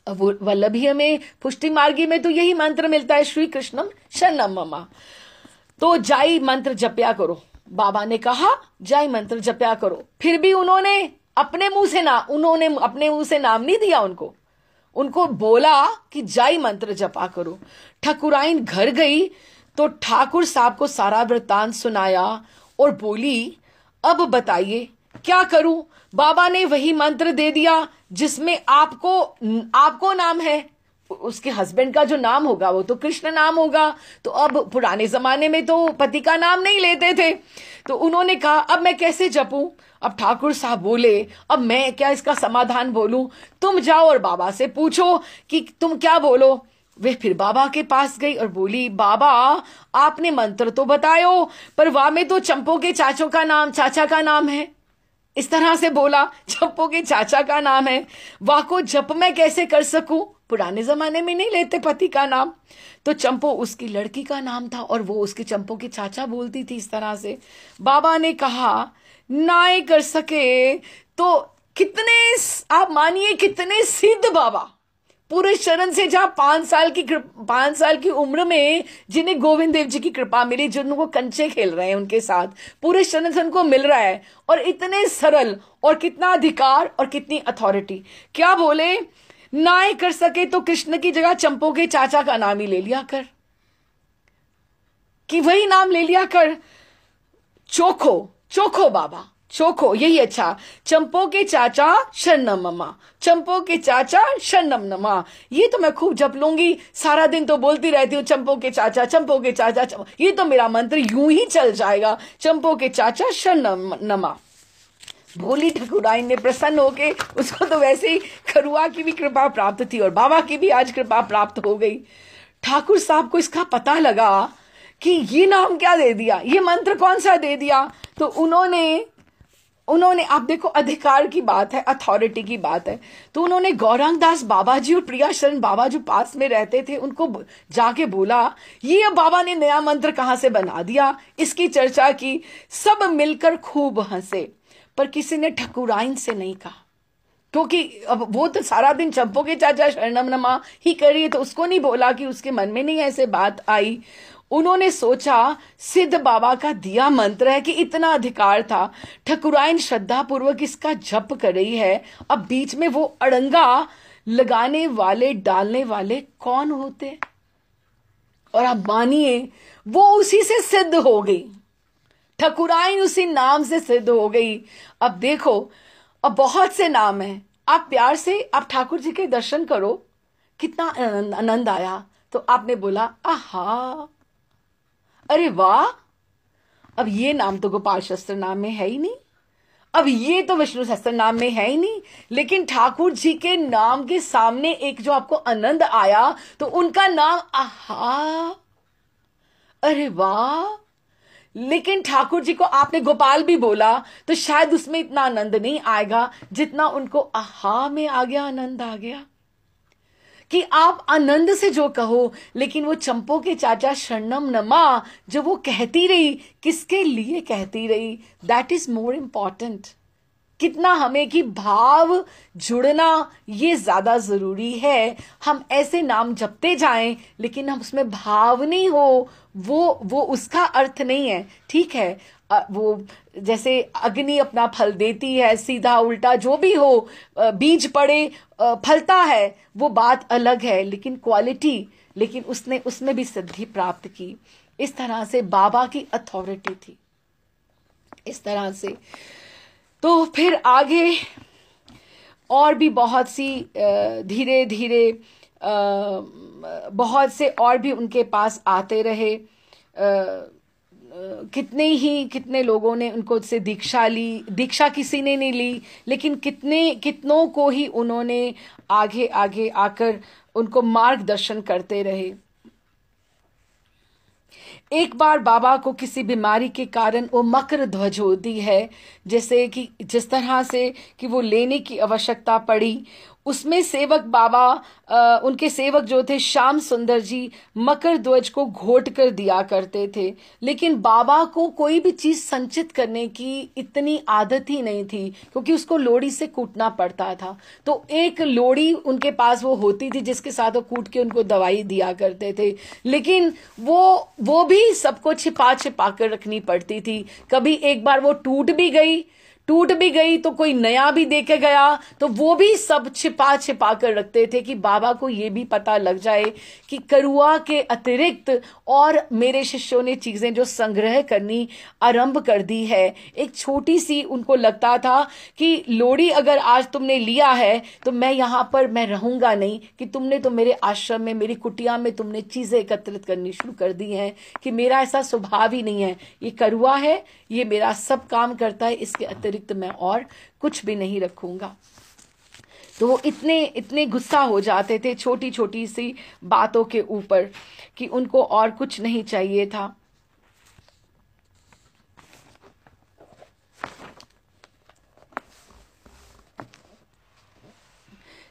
अब वल्लभीय में पुष्टि मार्गी में तो यही मंत्र मिलता है, श्री कृष्णम शरणम मम। तो जाई मंत्र जप्या करो। बाबा ने कहा जाई मंत्र जप्या करो। फिर भी उन्होंने अपने मुंह से नाम नहीं दिया उनको बोला कि जाई मंत्र जपा करो। ठकुराइन घर गई तो ठाकुर साहब को सारा वृत्तांत सुनाया और बोली अब बताइए क्या करूं? बाबा ने वही मंत्र दे दिया जिसमें आपको नाम है, उसके हस्बैंड का जो नाम होगा वो तो कृष्ण नाम होगा। तो अब पुराने जमाने में तो पति का नाम नहीं लेते थे। तो उन्होंने कहा अब मैं कैसे जपूं? अब ठाकुर साहब बोले अब मैं क्या इसका समाधान बोलूं, तुम जाओ और बाबा से पूछो कि तुम क्या बोलो। वे फिर बाबा के पास गई और बोली बाबा आपने मंत्र तो बतायो पर वहां में तो चंपो के चाचा का नाम है। इस तरह से बोला, चंपो के चाचा का नाम है, वाह को जप मैं कैसे कर सकूं? पुराने जमाने में नहीं लेते पति का नाम। तो चंपो उसकी लड़की का नाम था और वो उसके चंपो के चाचा बोलती थी इस तरह से। बाबा ने कहा ना ही कर सके तो कितने, आप मानिए कितने सिद्ध बाबा पूरे शरण से, जहां 5 साल की उम्र में जिन्हें गोविंद देव जी की कृपा मिली, जिनको कंचे खेल रहे हैं उनके साथ, पूरे शरण से उनको मिल रहा है और इतने सरल और कितना अधिकार और कितनी अथॉरिटी। क्या बोले, ना ही कर सके तो कृष्ण की जगह चंपो के चाचा का नाम ही ले लिया कर, कि वही नाम ले लिया कर, चोखो बाबा, चोखो यही अच्छा। चंपो के चाचा शरणम ममा, चंपो के चाचा शरणम नमा। ये तो मैं खूब जप लूंगी, सारा दिन तो बोलती रहती हूँ चंपो के चाचा। ये तो मेरा मंत्र यूं ही चल जाएगा, चंपो के चाचा शरणम नमा। भोली ठकुराइन ने प्रसन्न होके, उसको तो वैसे ही खरुआ की भी कृपा प्राप्त थी और बाबा की भी आज कृपा प्राप्त हो गई। ठाकुर साहब को इसका पता लगा कि ये नाम क्या दे दिया, ये मंत्र कौन सा दे दिया। तो उन्होंने आप देखो अधिकार की बात है, अथॉरिटी की बात है। तो उन्होंने गौरांग दास बाबा जी और प्रिया शरण बाबा जो पास में रहते थे उनको जाके बोला ये अब बाबा ने नया मंत्र कहां से बना दिया। इसकी चर्चा की, सब मिलकर खूब हंसे, पर किसी ने ठकुराइन से नहीं कहा, क्योंकि अब वो तो सारा दिन चंपो के चाचा शरणम नमा ही कर रही है, तो उसको नहीं बोला कि उसके मन में नहीं ऐसे बात आई। उन्होंने सोचा सिद्ध बाबा का दिया मंत्र है कि इतना अधिकार था, ठकुराइन श्रद्धा पूर्वक इसका जप कर रही है, अब बीच में वो अड़ंगा लगाने वाले डालने वाले कौन होते? और आप मानिए वो उसी से सिद्ध हो गई, ठकुराइन उसी नाम से सिद्ध हो गई। अब देखो, अब बहुत से नाम हैं, आप प्यार से आप ठाकुर जी के दर्शन करो, कितना आनंद आया। तो आपने बोला आहा, अरे वाह, अब ये नाम तो गोपाल सहस्त्र नाम में है ही नहीं, अब ये तो विष्णु सहस्त्र नाम में है ही नहीं, लेकिन ठाकुर जी के नाम के सामने एक जो आपको आनंद आया तो उनका नाम आहा, अरे वाह। लेकिन ठाकुर जी को आपने गोपाल भी बोला तो शायद उसमें इतना आनंद नहीं आएगा जितना उनको आहा में आ गया, आनंद आ गया कि आप आनंद से जो कहो। लेकिन वो चंपो के चाचा शरणम नमा जो वो कहती रही, किसके लिए कहती रही, दैट इज मोर इंपॉर्टेंट। कितना हमें कि भाव जुड़ना ये ज्यादा जरूरी है। हम ऐसे नाम जपते जाएं लेकिन हम उसमें भाव नहीं हो, वो उसका अर्थ नहीं है। ठीक है, वो जैसे अग्नि अपना फल देती है, सीधा उल्टा जो भी हो, बीज पड़े फलता है, वो बात अलग है, लेकिन क्वालिटी, लेकिन उसने उसमें भी सिद्धि प्राप्त की। इस तरह से बाबा की अथॉरिटी थी, इस तरह से। तो फिर आगे और भी बहुत सी धीरे धीरे बहुत से और भी उनके पास आते रहे। कितने लोगों ने उनको से दीक्षा ली, दीक्षा किसी ने नहीं ली, लेकिन कितनों को ही उन्होंने आगे आगे आकर उनको मार्गदर्शन करते रहे। एक बार बाबा को किसी बीमारी के कारण वो मकर ध्वज होती है, जैसे कि जिस तरह से कि वो लेने की आवश्यकता पड़ी, उसमें सेवक बाबा उनके सेवक जो थे श्याम सुंदर जी मकर ध्वज को घोट कर दिया करते थे। लेकिन बाबा को कोई भी चीज संचित करने की इतनी आदत ही नहीं थी, क्योंकि उसको लोड़ी से कूटना पड़ता था। तो एक लोड़ी उनके पास वो होती थी जिसके साथ वो कूट के उनको दवाई दिया करते थे, लेकिन वो भी सबको छिपा छिपा कर रखनी पड़ती थी। कभी एक बार वो टूट भी गई तो कोई नया भी देके गया, तो वो भी सब छिपा छिपा कर रखते थे कि बाबा को ये भी पता लग जाए कि करुआ के अतिरिक्त और मेरे शिष्यों ने चीजें जो संग्रह करनी आरंभ कर दी है। एक छोटी सी उनको लगता था कि लोड़ी अगर आज तुमने लिया है तो मैं यहाँ पर मैं रहूंगा नहीं, कि तुमने तो मेरे आश्रम में मेरी कुटिया में तुमने चीजें एकत्रित करनी शुरू कर दी हैं, कि मेरा ऐसा स्वभाव ही नहीं है। ये करुआ है, ये मेरा सब काम करता है, इसके अतिरिक्त मैं और कुछ भी नहीं रखूंगा। तो वो इतने गुस्सा हो जाते थे छोटी छोटी सी बातों के ऊपर कि उनको और कुछ नहीं चाहिए था।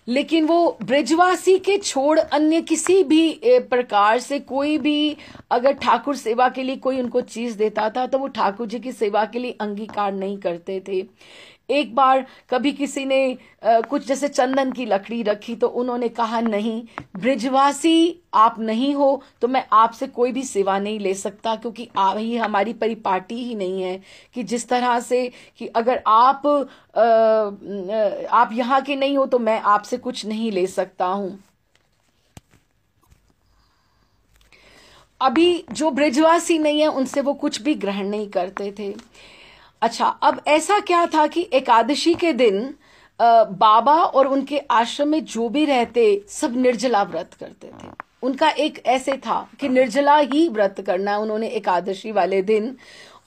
लेकिन वो ब्रिजवासी के छोड़ अन्य किसी भी प्रकार से कोई भी अगर ठाकुर सेवा के लिए कोई उनको चीज देता था तो वो ठाकुर जी की सेवा के लिए अंगीकार नहीं करते थे। एक बार कभी किसी ने कुछ जैसे चंदन की लकड़ी रखी तो उन्होंने कहा, नहीं ब्रिजवासी आप नहीं हो तो मैं आपसे कोई भी सेवा नहीं ले सकता, क्योंकि ही हमारी परिपाटी ही नहीं है कि जिस तरह से कि अगर आप यहाँ के नहीं हो तो मैं आपसे कुछ नहीं ले सकता हूं। अभी जो ब्रिजवासी नहीं है उनसे वो कुछ भी ग्रहण नहीं करते थे। अच्छा, अब ऐसा क्या था कि एकादशी के दिन बाबा और उनके आश्रम में जो भी रहते सब निर्जला व्रत करते थे। उनका एक ऐसे था कि निर्जला ही व्रत करना है उन्होंने एकादशी वाले दिन,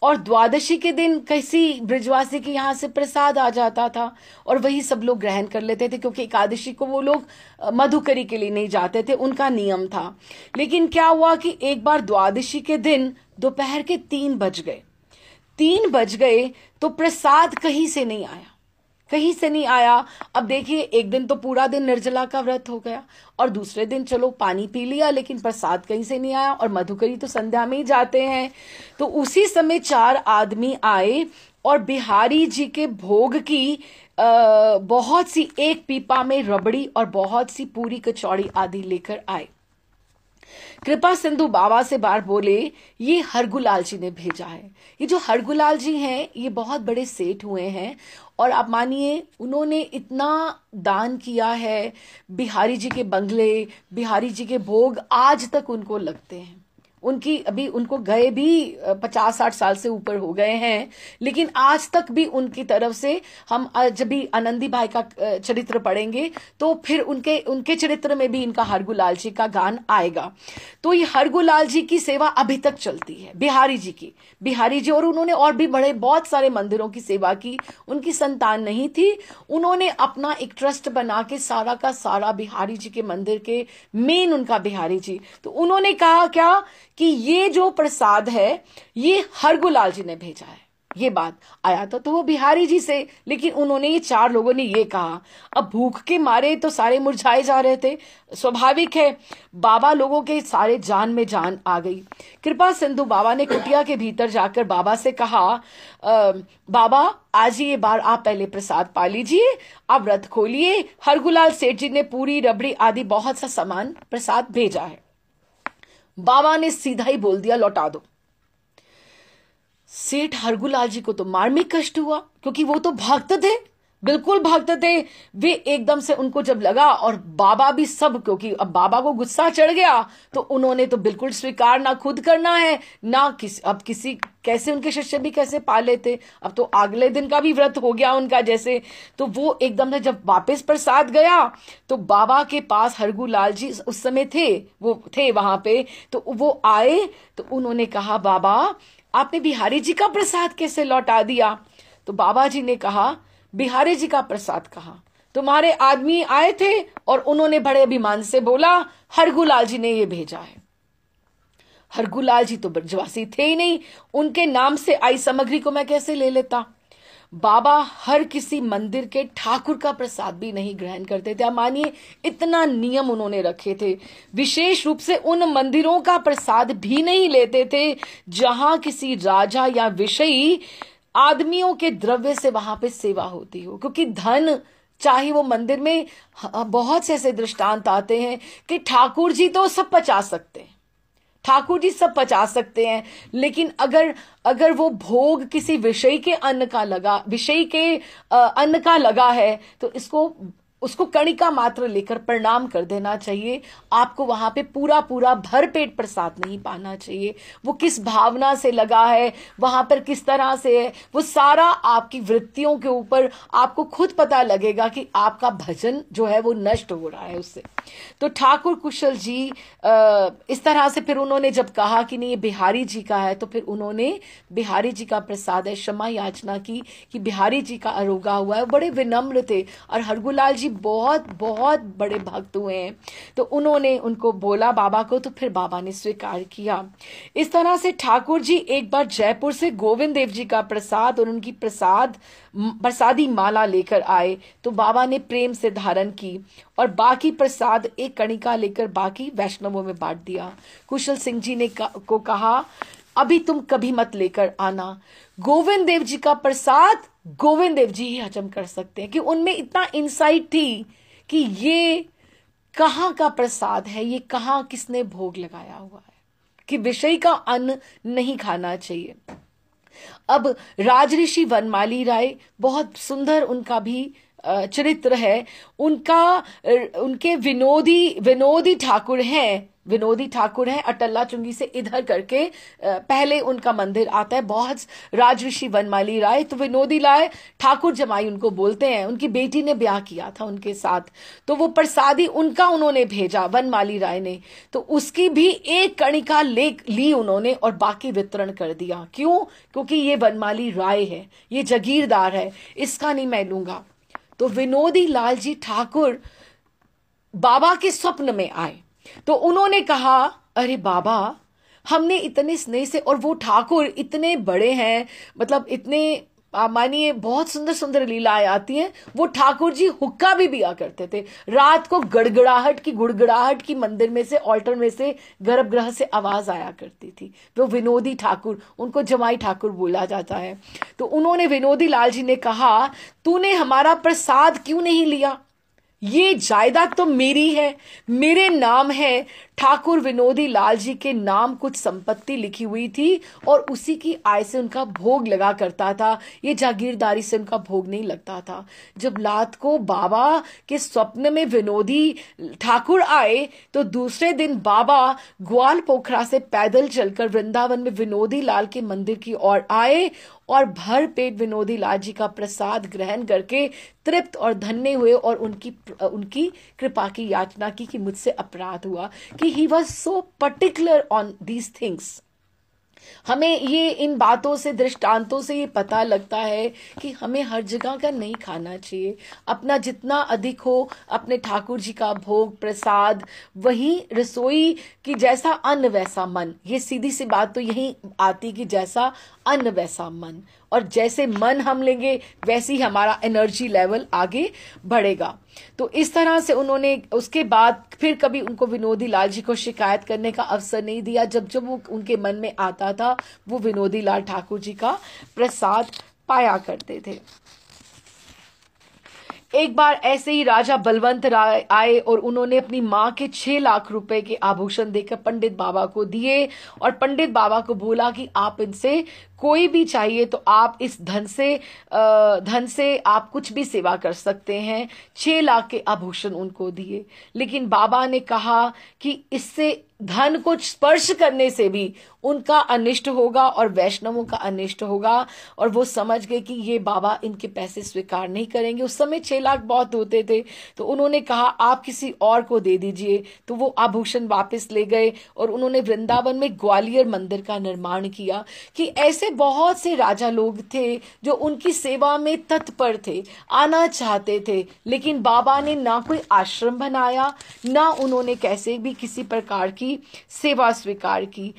और द्वादशी के दिन किसी ब्रिजवासी के यहाँ से प्रसाद आ जाता था और वही सब लोग ग्रहण कर लेते थे, क्योंकि एकादशी को वो लोग मधुकरी के लिए नहीं जाते थे, उनका नियम था। लेकिन क्या हुआ कि एक बार द्वादशी के दिन दोपहर के 3 बज गए तो प्रसाद कहीं से नहीं आया। अब देखिए, एक दिन तो पूरा दिन निर्जला का व्रत हो गया और दूसरे दिन चलो पानी पी लिया, लेकिन प्रसाद कहीं से नहीं आया, और मधुकरी तो संध्या में ही जाते हैं। तो उसी समय 4 आदमी आए और बिहारी जी के भोग की बहुत सी, एक पीपा में रबड़ी और बहुत सी पूरी कचौड़ी आदि लेकर आए। कृपा सिंधु बाबा से बार बोले, ये हरगुलाल जी ने भेजा है। ये जो हरगुलाल जी हैं ये बहुत बड़े सेठ हुए हैं, और आप मानिए उन्होंने इतना दान किया है। बिहारी जी के बंगले, बिहारी जी के भोग आज तक उनको लगते हैं। उनकी अभी उनको गए भी 50-60 साल से ऊपर हो गए हैं, लेकिन आज तक भी उनकी तरफ से हम जब भी आनंदी भाई का चरित्र पढ़ेंगे तो फिर उनके चरित्र में भी इनका हरगुलाल जी का गान आएगा। तो ये हरगुलाल जी की सेवा अभी तक चलती है, बिहारी जी, और उन्होंने और भी बहुत सारे मंदिरों की सेवा की। उनकी संतान नहीं थी, उन्होंने अपना एक ट्रस्ट बना के सारा का सारा बिहारी जी के मंदिर के मेन उनका बिहारी जी। तो उन्होंने कहा क्या कि ये जो प्रसाद है ये हरगुलाल जी ने भेजा है। ये बात आया तो वो बिहारी जी से, लेकिन उन्होंने ये 4 लोगों ने ये कहा। अब भूख के मारे तो सारे मुरझाए जा रहे थे, स्वाभाविक है। बाबा लोगों के सारे जान में जान आ गई। कृपा सिंधु बाबा ने कुटिया के भीतर जाकर बाबा से कहा, बाबा आज ये बार आप पहले प्रसाद पा लीजिए, आप व्रत खोलिए। हरगुलाल सेठ जी ने पूरी रबड़ी आदि बहुत सा सामान प्रसाद भेजा है। बाबा ने सीधा ही बोल दिया, लौटा दो। सेठ हरगुलाल जी को तो मार्मिक कष्ट हुआ, क्योंकि वो तो भक्त थे, बिल्कुल भक्त थे। वे एकदम से उनको जब लगा, और बाबा भी सब, क्योंकि अब बाबा को गुस्सा चढ़ गया तो उन्होंने तो बिल्कुल स्वीकार ना खुद करना है ना किसी कैसे उनके शिष्य भी कैसे पा लेते। अब तो अगले दिन का भी व्रत हो गया उनका जैसे। तो वो एकदम से जब वापस प्रसाद गया तो बाबा के पास हरगुलाल जी उस समय थे, वो थे वहां पे। तो वो आए तो उन्होंने कहा, बाबा आपने बिहारी जी का प्रसाद कैसे लौटा दिया? तो बाबा जी ने कहा, बिहारी जी का प्रसाद कहाँ, तुम्हारे आदमी आए थे और उन्होंने बड़े अभिमान से बोला हरगुलाल जी ने ये भेजा है। हरगुलाल जी तो ब्रजवासी थे ही नहीं, उनके नाम से आई सामग्री को मैं कैसे ले लेता? बाबा हर किसी मंदिर के ठाकुर का प्रसाद भी नहीं ग्रहण करते थे। आप मानिए, इतना नियम उन्होंने रखे थे। विशेष रूप से उन मंदिरों का प्रसाद भी नहीं लेते थे जहां किसी राजा या विषयी आदमियों के द्रव्य से वहां पे सेवा होती हो, क्योंकि धन, चाहे वो मंदिर में बहुत से ऐसे दृष्टांत आते हैं कि ठाकुर जी तो सब पचा सकते हैं, ठाकुर जी सब पचा सकते हैं, लेकिन अगर अगर वो भोग किसी विषय के अन्न का लगा, विषय के अन्न का लगा है, तो उसको कणिका मात्र लेकर प्रणाम कर देना चाहिए। आपको वहां पे पूरा पूरा भर पेट प्रसाद नहीं पाना चाहिए। वो किस भावना से लगा है, वहां पर किस तरह से है, वो सारा आपकी वृत्तियों के ऊपर आपको खुद पता लगेगा कि आपका भजन जो है वो नष्ट हो रहा है उससे। तो ठाकुर कुशल जी इस तरह से फिर उन्होंने जब कहा कि नहीं ये बिहारी जी का है, तो फिर उन्होंने बिहारी जी का प्रसाद है क्षमा याचना की कि बिहारी जी का अरोगा हुआ है। बड़े विनम्र थे और हरगुलाल जी बहुत बहुत बड़े भक्त हुए हैं, तो उन्होंने उनको बोला बाबा को, तो फिर बाबा ने स्वीकार किया। इस तरह से ठाकुर जी एक बार जयपुर से गोविंद देव जी का प्रसाद और उनकी प्रसादी माला लेकर आए, तो बाबा ने प्रेम से धारण की और बाकी प्रसाद एक कणिका लेकर बाकी वैष्णवों में बांट दिया। कुशल सिंह जी ने को कहा, अभी तुम कभी मत लेकर आना, गोविंद देव जी का प्रसाद गोविंद देव जी ही हजम कर सकते हैं। कि उनमें इतना इंसाइट थी कि ये कहाँ का प्रसाद है, ये कहाँ किसने भोग लगाया हुआ है, कि विषय का अन्न नहीं खाना चाहिए। अब राजऋषि वनमाली राय, बहुत सुंदर उनका भी चरित्र है। उनके विनोदी ठाकुर हैं, विनोदी ठाकुर हैं अटल्ला चुंगी से इधर करके पहले उनका मंदिर आता है बहुत, राजऋषि वनमाली राय। तो विनोदी राय ठाकुर जमाई उनको बोलते हैं, उनकी बेटी ने ब्याह किया था उनके साथ, तो वो प्रसादी उनका उन्होंने भेजा वनमाली राय ने, तो उसकी भी एक कणिका ली उन्होंने और बाकी वितरण कर दिया। क्यों? क्योंकि ये वनमाली राय है, ये जागीरदार है, इसका नहीं मैं लूंगा। तो विनोदी लाल जी ठाकुर बाबा के स्वप्न में आए, तो उन्होंने कहा, अरे बाबा हमने इतने स्नेह से, और वो ठाकुर इतने बड़े हैं, मतलब इतने मानिए बहुत सुंदर सुंदर लीलाएं आती हैं। वो ठाकुर जी हुक्का भी पिया करते थे, रात को गुड़गड़ाहट की मंदिर में से, ऑल्टर में से, गर्भगृह से आवाज आया करती थी। वो विनोदी ठाकुर, उनको जमाई ठाकुर बोला जाता है। तो उन्होंने, विनोदी लाल जी ने कहा, तूने हमारा प्रसाद क्यों नहीं लिया? ये जायदाद तो मेरी है, मेरे नाम है। ठाकुर विनोदी लाल जी के नाम कुछ संपत्ति लिखी हुई थी और उसी की आय से उनका भोग लगा करता था, ये जागीरदारी से उनका भोग नहीं लगता था। जब रात को बाबा के स्वप्न में विनोदी ठाकुर आए, तो दूसरे दिन बाबा ग्वाल पोखरा से पैदल चलकर वृंदावन में विनोदी लाल के मंदिर की ओर आए और भर पेट विनोदी लाल जी का प्रसाद ग्रहण करके तृप्त और धन्य हुए और उनकी कृपा की याचना की कि मुझसे अपराध हुआ, कि he was so particular on these things. हमें ये इन बातों से, दृष्टांतों से ये पता लगता है कि हमें हर जगह का नहीं खाना चाहिए। अपना जितना अधिक हो, अपने ठाकुर जी का भोग प्रसाद, वही रसोई की जैसा अन्न वैसा मन। ये सीधी सी बात तो यही आती कि जैसा अन्न वैसा मन, और जैसे मन हम लेंगे वैसी हमारा एनर्जी लेवल आगे बढ़ेगा। तो इस तरह से उन्होंने उसके बाद फिर कभी उनको विनोदी लाल जी को शिकायत करने का अवसर नहीं दिया। जब जब वो उनके मन में आता था, वो विनोदी लाल ठाकुर जी का प्रसाद पाया करते थे। एक बार ऐसे ही राजा बलवंत राय आए और उन्होंने अपनी माँ के 6 लाख रुपए के आभूषण देकर पंडित बाबा को दिए और पंडित बाबा को बोला कि आप इनसे कोई भी चाहिए तो आप इस धन से आप कुछ भी सेवा कर सकते हैं। 6 लाख के आभूषण उनको दिए, लेकिन बाबा ने कहा कि इससे धन को स्पर्श करने से भी उनका अनिष्ट होगा और वैष्णवों का अनिष्ट होगा। और वो समझ गए कि ये बाबा इनके पैसे स्वीकार नहीं करेंगे। उस समय 6 लाख बहुत होते थे, तो उन्होंने कहा आप किसी और को दे दीजिए। तो वो आभूषण वापस ले गए और उन्होंने वृंदावन में ग्वालियर मंदिर का निर्माण किया। कि ऐसे बहुत से राजा लोग थे जो उनकी सेवा में तत्पर थे, आना चाहते थे, लेकिन बाबा ने ना कोई आश्रम बनाया, ना उन्होंने कैसे भी किसी प्रकार की सेवा स्वीकार की।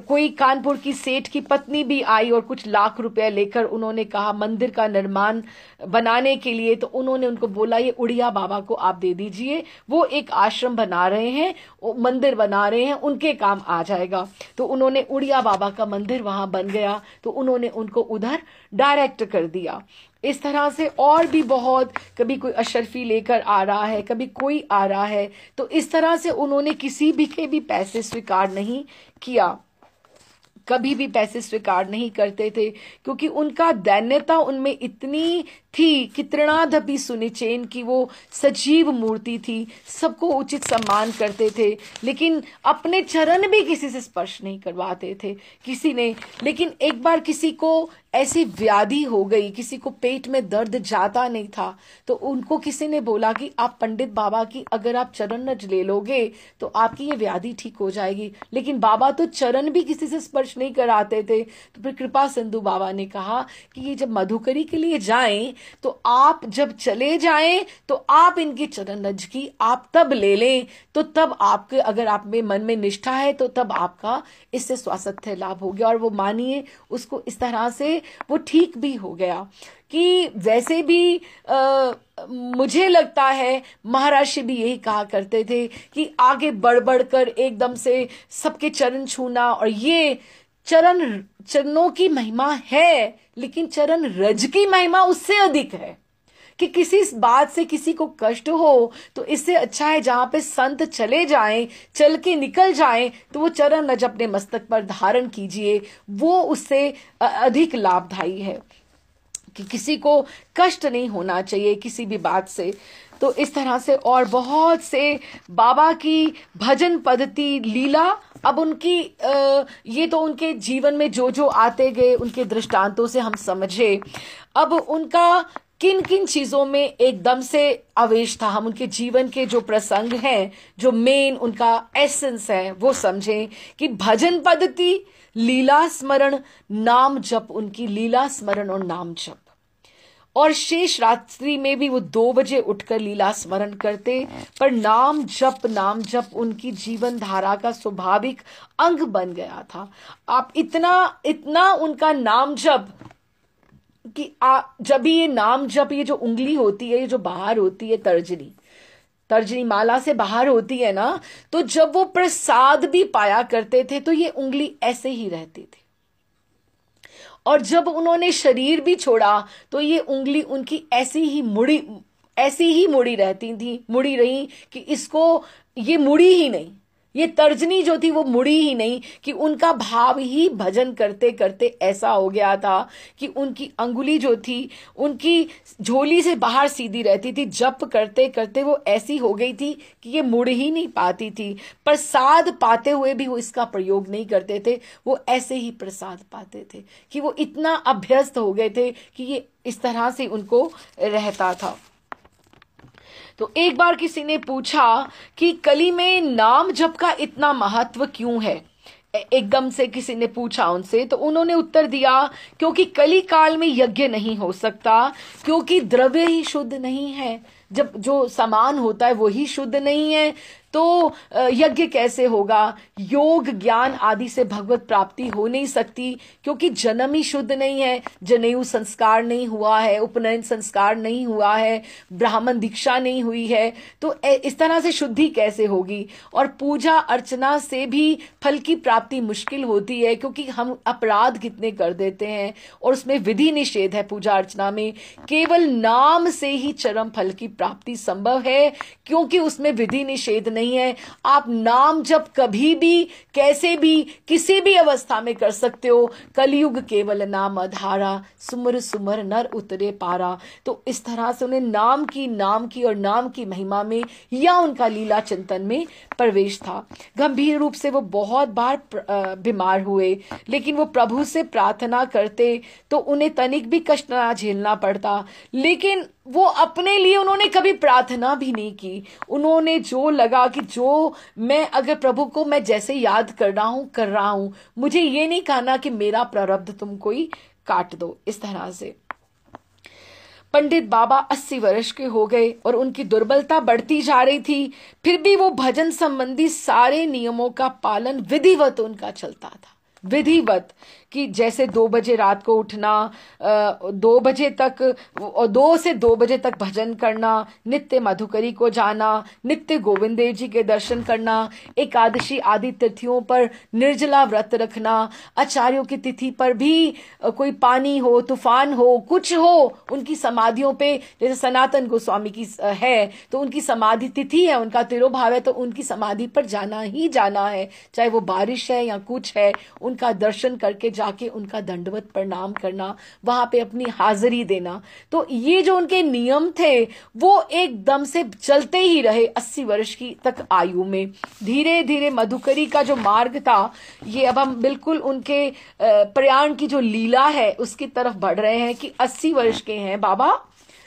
कोई कानपुर की सेठ की पत्नी भी आई और कुछ लाख रुपए लेकर उन्होंने कहा मंदिर का निर्माण बनाने के लिए। तो उन्होंने उनको बोला ये उड़िया बाबा को आप दे दीजिए, वो एक आश्रम बना रहे हैं, मंदिर बना रहे हैं, उनके काम आ जाएगा। तो उन्होंने उड़िया बाबा का मंदिर वहां बन गया, तो उन्होंने उनको उधर डायरेक्ट कर दिया। इस तरह से और भी बहुत, कभी कोई अशरफी लेकर आ रहा है, कभी कोई आ रहा है, तो इस तरह से उन्होंने किसी भी के भी पैसे स्वीकार नहीं किया, कभी भी पैसे स्वीकार नहीं करते थे, क्योंकि उनका दैन्यता उनमें इतनी थी कि तृणादपि सुनिचेन की वो सजीव मूर्ति थी, सबको उचित सम्मान करते थे, लेकिन अपने चरण भी किसी से स्पर्श नहीं करवाते थे किसी ने। लेकिन एक बार किसी को ऐसी व्याधि हो गई, किसी को पेट में दर्द जाता नहीं था, तो उनको किसी ने बोला कि आप पंडित बाबा की अगर आप चरण रज ले लोगे तो आपकी ये व्याधि ठीक हो जाएगी। लेकिन बाबा तो चरण भी किसी से स्पर्श नहीं कराते थे। तो फिर कृपा सिंधु बाबा ने कहा कि ये जब मधुकरी के लिए जाएं तो आप जब चले जाएं तो आप इनके चरण रज की आप तब ले लें, तो तब आपके अगर आप में मन में निष्ठा है तो तब आपका इससे स्वास्थ्य लाभ हो गया। और वो मानिए उसको इस तरह से वो ठीक भी हो गया। कि वैसे भी मुझे लगता है महर्षि भी यही कहा करते थे कि आगे बढ़ बढ़कर एकदम से सबके चरण छूना, और ये चरणों की महिमा है, लेकिन चरण रज की महिमा उससे अधिक है। कि किसी इस बात से किसी को कष्ट हो तो इससे अच्छा है जहां पे संत चले जाएं, चल के निकल जाएं, तो वो चरण रज अपने मस्तक पर धारण कीजिए, वो उससे अधिक लाभदायी है। कि किसी को कष्ट नहीं होना चाहिए किसी भी बात से। तो इस तरह से और बहुत से बाबा की भजन पद्धति लीला, अब उनकी ये तो उनके जीवन में जो जो आते गए उनके दृष्टांतों से हम समझे। अब उनका किन किन चीजों में एकदम से आवेश था, हम उनके जीवन के जो प्रसंग हैं, जो मेन उनका एसेंस है, वो समझें। कि भजन पद्धति, लीला स्मरण, नाम जप, उनकी लीला स्मरण और नाम जप। और शेष रात्रि में भी वो 2 बजे उठकर लीला स्मरण करते, पर नाम जप उनकी जीवन धारा का स्वाभाविक अंग बन गया था। आप इतना उनका नाम जप कि जब भी ये नाम जप, ये जो उंगली होती है, ये जो बाहर होती है तर्जनी माला से बाहर होती है ना, तो जब वो प्रसाद भी पाया करते थे तो ये उंगली ऐसे ही रहती थी। और जब उन्होंने शरीर भी छोड़ा तो ये उंगली उनकी ऐसी ही मुड़ी रही कि इसको ये मुड़ी ही नहीं, ये तर्जनी जो थी वो मुड़ी ही नहीं, कि उनका भाव ही भजन करते करते ऐसा हो गया था कि उनकी अंगुली जो थी उनकी झोली से बाहर सीधी रहती थी। जप करते करते वो ऐसी हो गई थी कि ये मुड़ ही नहीं पाती थी। प्रसाद पाते हुए भी वो इसका प्रयोग नहीं करते थे, वो ऐसे ही प्रसाद पाते थे कि वो इतना अभ्यस्त हो गए थे कि ये इस तरह से उनको रहता था। तो एक बार किसी ने पूछा कि कली में नाम जप का इतना महत्व क्यों है, एकदम से किसी ने पूछा उनसे, तो उन्होंने उत्तर दिया क्योंकि कली काल में यज्ञ नहीं हो सकता, क्योंकि द्रव्य ही शुद्ध नहीं है। जब जो सामान होता है वो ही शुद्ध नहीं है तो यज्ञ कैसे होगा। योग ज्ञान आदि से भगवत प्राप्ति हो नहीं सकती, क्योंकि जन्म ही शुद्ध नहीं है, जनेऊ संस्कार नहीं हुआ है, उपनयन संस्कार नहीं हुआ है, ब्राह्मण दीक्षा नहीं हुई है, तो इस तरह से शुद्धि कैसे होगी। और पूजा अर्चना से भी फल की प्राप्ति मुश्किल होती है, क्योंकि हम अपराध कितने कर देते हैं और उसमें विधि निषेध है। पूजा अर्चना में केवल नाम से ही चरम फल की प्राप्ति संभव है, क्योंकि उसमें विधि निषेध नहीं है। आप नाम जप कभी भी, कैसे भी, किसी भी अवस्था में कर सकते हो। कलयुग केवल नाम आधारा, सुमर सुमर नर उतरे पारा। तो इस तरह से उन्हें नाम की और नाम की महिमा में या उनका लीला चिंतन में प्रवेश था। गंभीर रूप से वो बहुत बार बीमार हुए, लेकिन वो प्रभु से प्रार्थना करते तो उन्हें तनिक भी कष्ट ना झेलना पड़ता। लेकिन वो अपने लिए उन्होंने कभी प्रार्थना भी नहीं की। उन्होंने जो लगा कि जो मैं अगर प्रभु को मैं जैसे याद कर रहा हूं, मुझे ये नहीं कहना कि मेरा प्रारब्ध तुम कोई काट दो। इस तरह से पंडित बाबा 80 वर्ष के हो गए और उनकी दुर्बलता बढ़ती जा रही थी। फिर भी वो भजन संबंधी सारे नियमों का पालन विधिवत उनका चलता था। विधिवत कि जैसे 2 बजे रात को उठना, 2 बजे तक, 2 से 2 बजे तक भजन करना, नित्य मधुकरी को जाना, नित्य गोविंद देव जी के दर्शन करना, एकादशी आदि तिथियों पर निर्जला व्रत रखना, आचार्यों की तिथि पर भी कोई पानी हो, तूफान हो, कुछ हो, उनकी समाधियों पे, जैसे सनातन गोस्वामी की है तो उनकी समाधि तिथि है, उनका तिरोभाव है, तो उनकी समाधि पर जाना ही जाना है, चाहे वो बारिश है या कुछ है। उनका दर्शन करके जाके उनका दंडवत प्रणाम करना, वहां पे अपनी हाजिरी देना। तो ये जो उनके नियम थे वो एकदम से चलते ही रहे 80 वर्ष की तक आयु में। धीरे धीरे मधुकरी का जो मार्ग था, ये अब हम बिल्कुल उनके प्रयाण की जो लीला है उसकी तरफ बढ़ रहे हैं कि 80 वर्ष के हैं बाबा,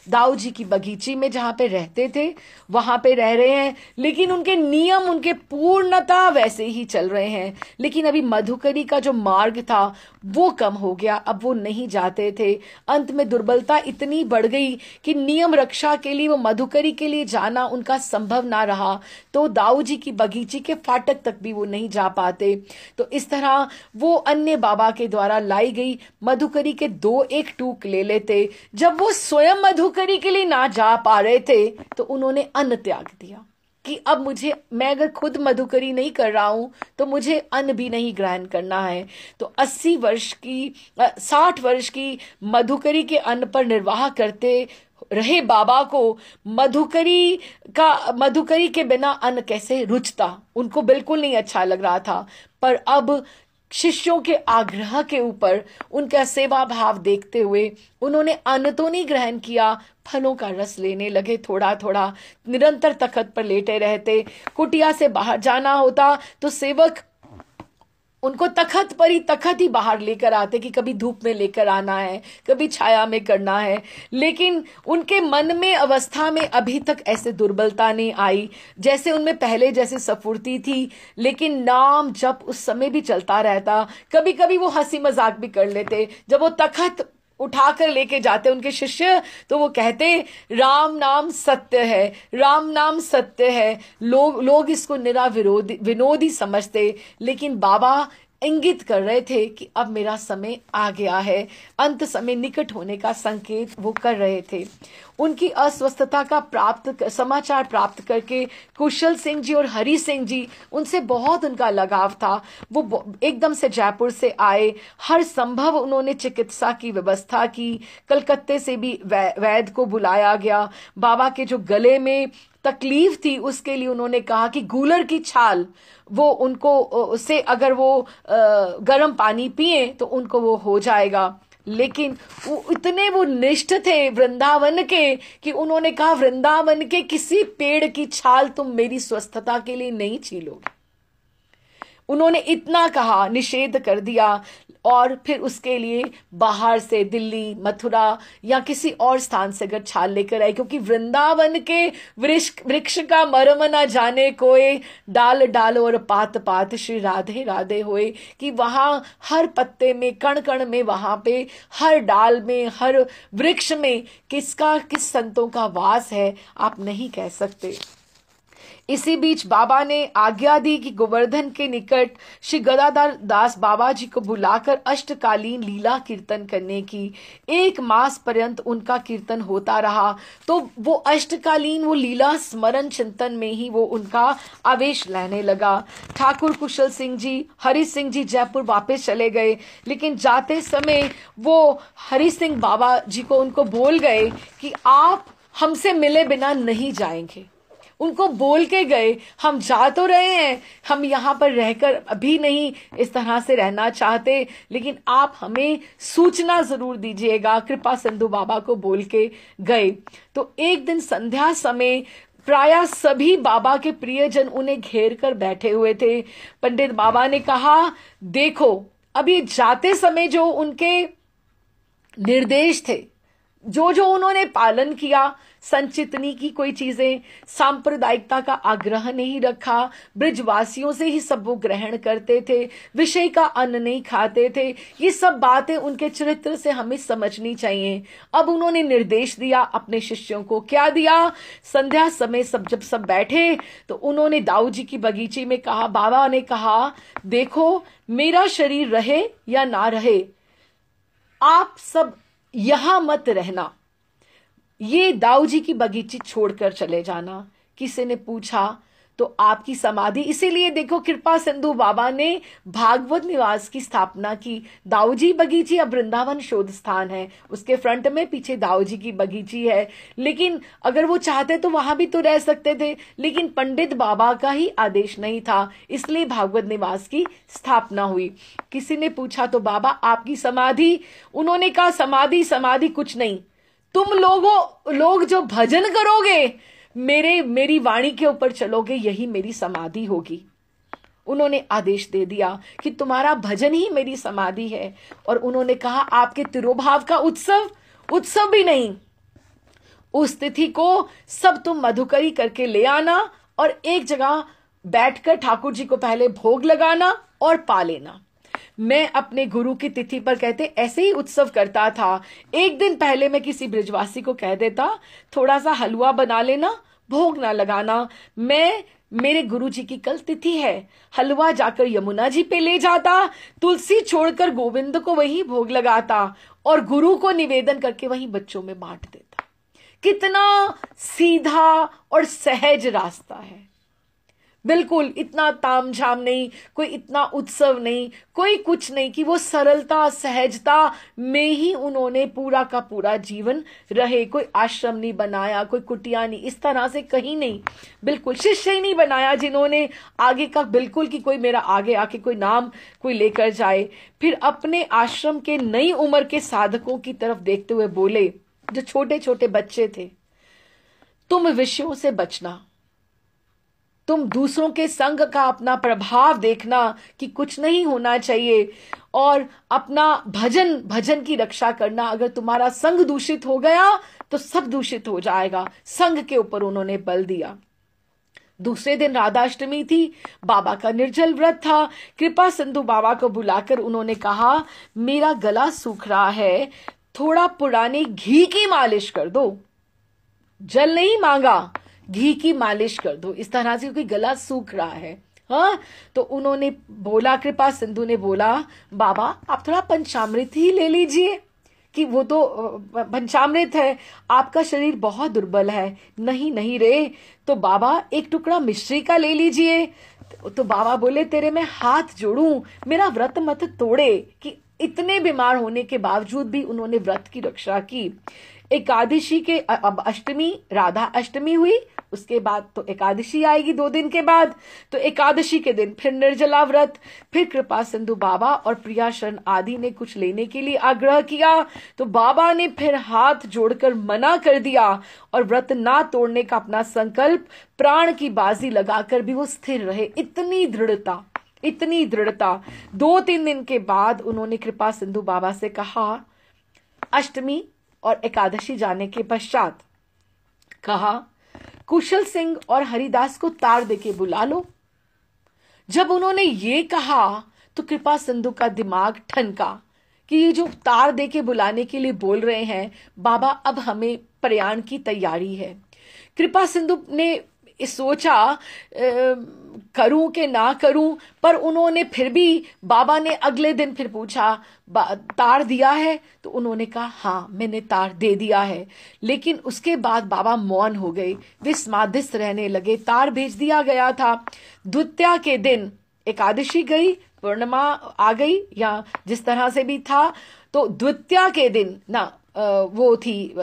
दाऊ जी की बगीची में जहां पे रहते थे वहां पे रह रहे हैं, लेकिन उनके नियम, उनके पूर्णता वैसे ही चल रहे हैं। लेकिन अभी मधुकरी का जो मार्ग था वो कम हो गया, अब वो नहीं जाते थे। अंत में दुर्बलता इतनी बढ़ गई कि नियम रक्षा के लिए वो मधुकरी के लिए जाना उनका संभव ना रहा, तो दाऊ जी की बगीची के फाटक तक भी वो नहीं जा पाते। तो इस तरह वो अन्य बाबा के द्वारा लाई गई मधुकरी के 2-1 टूक ले लेते। जब वो स्वयं मधुकरी के लिए ना जा पा रहे थे तो उन्होंने अन्न त्याग दिया कि अब मैं अगर खुद मधुकरी नहीं कर रहा हूं तो मुझे अन्न भी नहीं ग्रहण करना है। तो 60 वर्ष की मधुकरी के अन्न पर निर्वाह करते रहे बाबा को मधुकरी के बिना अन्न कैसे रुचता, उनको बिल्कुल नहीं अच्छा लग रहा था। पर अब शिष्यों के आग्रह के ऊपर उनका सेवा भाव देखते हुए उन्होंने अन्न तो नहीं ग्रहण किया, फलों का रस लेने लगे थोड़ा थोड़ा। निरंतर तख्त पर लेटे रहते। कुटिया से बाहर जाना होता तो सेवक उनको तख्त ही बाहर लेकर आते कि कभी धूप में लेकर आना है, कभी छाया में करना है। लेकिन उनके मन में, अवस्था में अभी तक ऐसे दुर्बलता नहीं आई, जैसे उनमें पहले जैसे सफुर्ती थी। लेकिन नाम जब उस समय भी चलता रहता। कभी कभी वो हंसी मजाक भी कर लेते। जब वो तख्त उठाकर लेके जाते उनके शिष्य तो वो कहते राम नाम सत्य है, राम नाम सत्य है। लोग इसको निरा विनोदी समझते, लेकिन बाबा इंगित कर रहे थे कि अब मेरा समय आ गया है, अंत समय निकट होने का संकेत वो कर रहे थे। उनकी अस्वस्थता का समाचार प्राप्त करके कुशल सिंह जी और हरि सिंह जी, उनसे बहुत उनका लगाव था। वो एकदम से जयपुर से आए, हर संभव उन्होंने चिकित्सा की व्यवस्था की। कलकत्ते से भी वैद्य को बुलाया गया। बाबा के जो गले में तकलीफ थी उसके लिए उन्होंने कहा कि गूलर की छाल वो उनको से अगर वो गर्म पानी पिए तो उनको वो हो जाएगा। लेकिन इतने वो निष्ठ थे वृंदावन के कि उन्होंने कहा वृंदावन के किसी पेड़ की छाल तुम मेरी स्वस्थता के लिए नहीं छीलोगे। उन्होंने इतना कहा, निषेध कर दिया। और फिर उसके लिए बाहर से दिल्ली, मथुरा या किसी और स्थान से अगर छाल लेकर आए, क्योंकि वृंदावन के वृक्ष का मर्म न जाने कोई, डाल डाल और पात पात श्री राधे राधे होए, कि वहां हर पत्ते में, कण कण में, वहां पे हर डाल में, हर वृक्ष में किस संतों का वास है आप नहीं कह सकते। इसी बीच बाबा ने आज्ञा दी कि गोवर्धन के निकट श्री गदाधर दास बाबा जी को बुलाकर अष्टकालीन लीला कीर्तन करने की। 1 मास पर्यंत उनका कीर्तन होता रहा। तो वो अष्टकालीन वो लीला स्मरण चिंतन में ही वो उनका आवेश लेने लगा। ठाकुर कुशल सिंह जी, हरि सिंह जी जयपुर वापस चले गए, लेकिन जाते समय वो हरि सिंह बाबा जी को उनको बोल गए कि आप हमसे मिले बिना नहीं जाएंगे। उनको बोल के गए, हम जा तो रहे हैं, हम यहाँ पर रहकर अभी नहीं इस तरह से रहना चाहते, लेकिन आप हमें सूचना जरूर दीजिएगा। कृपा सिंधु बाबा को बोल के गए। तो एक दिन संध्या समय प्रायः सभी बाबा के प्रियजन उन्हें घेर कर बैठे हुए थे। पंडित बाबा ने कहा, देखो अब ये जाते समय जो उनके निर्देश थे, जो जो उन्होंने पालन किया, संचितनी की कोई चीजें, सांप्रदायिकता का आग्रह नहीं रखा, ब्रजवासियों से ही सब वो ग्रहण करते थे, विषय का अन्न नहीं खाते थे, ये सब बातें उनके चरित्र से हमें समझनी चाहिए। अब उन्होंने निर्देश दिया अपने शिष्यों को। क्या दिया? संध्या समय जब सब बैठे तो उन्होंने दाऊ जी की बगीचे में कहा, बाबा ने कहा, देखो मेरा शरीर रहे या ना रहे, आप सब यहां मत रहना, ये दाऊ जी की बगीची छोड़कर चले जाना। किसी ने पूछा तो आपकी समाधि, इसीलिए देखो कृपा सिंधु बाबा ने भागवत निवास की स्थापना की। दाऊ जी बगीची अब वृंदावन शोध स्थान है, उसके फ्रंट में पीछे दाऊ जी की बगीची है। लेकिन अगर वो चाहते तो वहां भी तो रह सकते थे, लेकिन पंडित बाबा का ही आदेश नहीं था, इसलिए भागवत निवास की स्थापना हुई। किसी ने पूछा तो बाबा आपकी समाधि, उन्होंने कहा समाधि समाधि कुछ नहीं, तुम लोग जो भजन करोगे, मेरी वाणी के ऊपर चलोगे, यही मेरी समाधि होगी। उन्होंने आदेश दे दिया कि तुम्हारा भजन ही मेरी समाधि है। और उन्होंने कहा आपके तिरोभाव का उत्सव भी नहीं, उस तिथि को सब तुम मधुकरी करके ले आना और एक जगह बैठकर ठाकुर जी को पहले भोग लगाना और पा लेना। मैं अपने गुरु की तिथि पर कहते ऐसे ही उत्सव करता था। एक दिन पहले मैं किसी ब्रजवासी को कह देता, थोड़ा सा हलवा बना लेना, भोग ना लगाना, मेरे गुरु जी की कल तिथि है। हलवा जाकर यमुना जी पे ले जाता, तुलसी छोड़कर गोविंद को वहीं भोग लगाता और गुरु को निवेदन करके वहीं बच्चों में बांट देता। कितना सीधा और सहज रास्ता है, बिल्कुल इतना तामझाम नहीं, कोई इतना उत्सव नहीं, कोई कुछ नहीं, कि वो सरलता सहजता में ही उन्होंने पूरा का पूरा जीवन रहे। कोई आश्रम नहीं बनाया, कोई कुटिया नहीं, इस तरह से कहीं नहीं, बिल्कुल शिष्य ही नहीं बनाया जिन्होंने आगे का बिल्कुल कि कोई मेरा आगे आके कोई नाम कोई लेकर जाए। फिर अपने आश्रम के नई उम्र के साधकों की तरफ देखते हुए बोले, जो छोटे छोटे बच्चे थे, तुम विषयों से बचना, तुम दूसरों के संग का अपना प्रभाव देखना कि कुछ नहीं होना चाहिए, और अपना भजन की रक्षा करना। अगर तुम्हारा संग दूषित हो गया तो सब दूषित हो जाएगा। संग के ऊपर उन्होंने बल दिया। दूसरे दिन राधाष्टमी थी, बाबा का निर्जल व्रत था। कृपा सिंधु बाबा को बुलाकर उन्होंने कहा, मेरा गला सूख रहा है, थोड़ा पुराने घी की मालिश कर दो। जल नहीं मांगा, घी की मालिश कर दो, इस तरह से, क्योंकि गला सूख रहा है। हाँ, तो उन्होंने बोला, कृपा सिंधु ने बोला, बाबा आप थोड़ा पंचामृत ही ले लीजिए, कि वो तो पंचामृत है, आपका शरीर बहुत दुर्बल है। नहीं नहीं रे, तो बाबा एक टुकड़ा मिश्री का ले लीजिए। तो बाबा बोले, तेरे मैं हाथ जोड़ूं, मेरा व्रत मत तोड़े। कि इतने बीमार होने के बावजूद भी उन्होंने व्रत की रक्षा की। एकादशी के अब अष्टमी, राधा अष्टमी हुई, उसके बाद तो एकादशी आएगी 2 दिन के बाद। तो एकादशी के दिन फिर निर्जला व्रत। फिर कृपा सिंधु बाबा और प्रिया शरण आदि ने कुछ लेने के लिए आग्रह किया, तो बाबा ने फिर हाथ जोड़कर मना कर दिया और व्रत ना तोड़ने का अपना संकल्प, प्राण की बाजी लगाकर भी वो स्थिर रहे। इतनी दृढ़ता, इतनी दृढ़ता। 2-3 दिन के बाद उन्होंने कृपा सिंधु बाबा से कहा, अष्टमी और एकादशी जाने के पश्चात कहा, कुशल सिंह और हरिदास को तार देके बुला लो। जब उन्होंने ये कहा तो कृपा सिंधु का दिमाग ठनका कि ये जो तार देके बुलाने के लिए बोल रहे हैं बाबा, अब हमें प्रयाण की तैयारी है। कृपा सिंधु ने सोचा करूं कि ना करूं, पर उन्होंने फिर भी, बाबा ने अगले दिन फिर पूछा, तार दिया है? तो उन्होंने कहा हाँ मैंने तार दे दिया है। लेकिन उसके बाद बाबा मौन हो गए, वे समाधिस्थ रहने लगे। तार भेज दिया गया था। द्वितीया के दिन एकादशी गई, पूर्णिमा आ गई, या जिस तरह से भी था, तो द्वितीया के दिन ना वो थी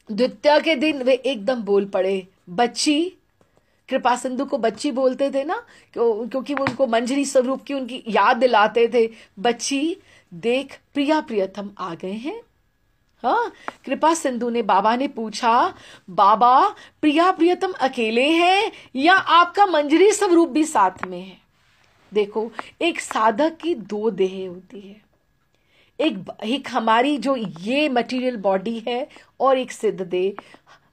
द्वितीया के दिन वे एकदम बोल पड़े, बच्ची। कृपा सिंधु को बच्ची बोलते थे ना, क्योंकि वो उनको मंजरी स्वरूप की उनकी याद दिलाते थे। बच्ची देख, प्रिया प्रियतम आ गए हैं। हाँ, कृपा सिंधु ने बाबा ने पूछा, बाबा प्रिया प्रियतम अकेले हैं या आपका मंजरी स्वरूप भी साथ में है? देखो, एक साधक की दो देह होती है, एक हमारी जो ये मटेरियल बॉडी है और एक सिद्ध देह।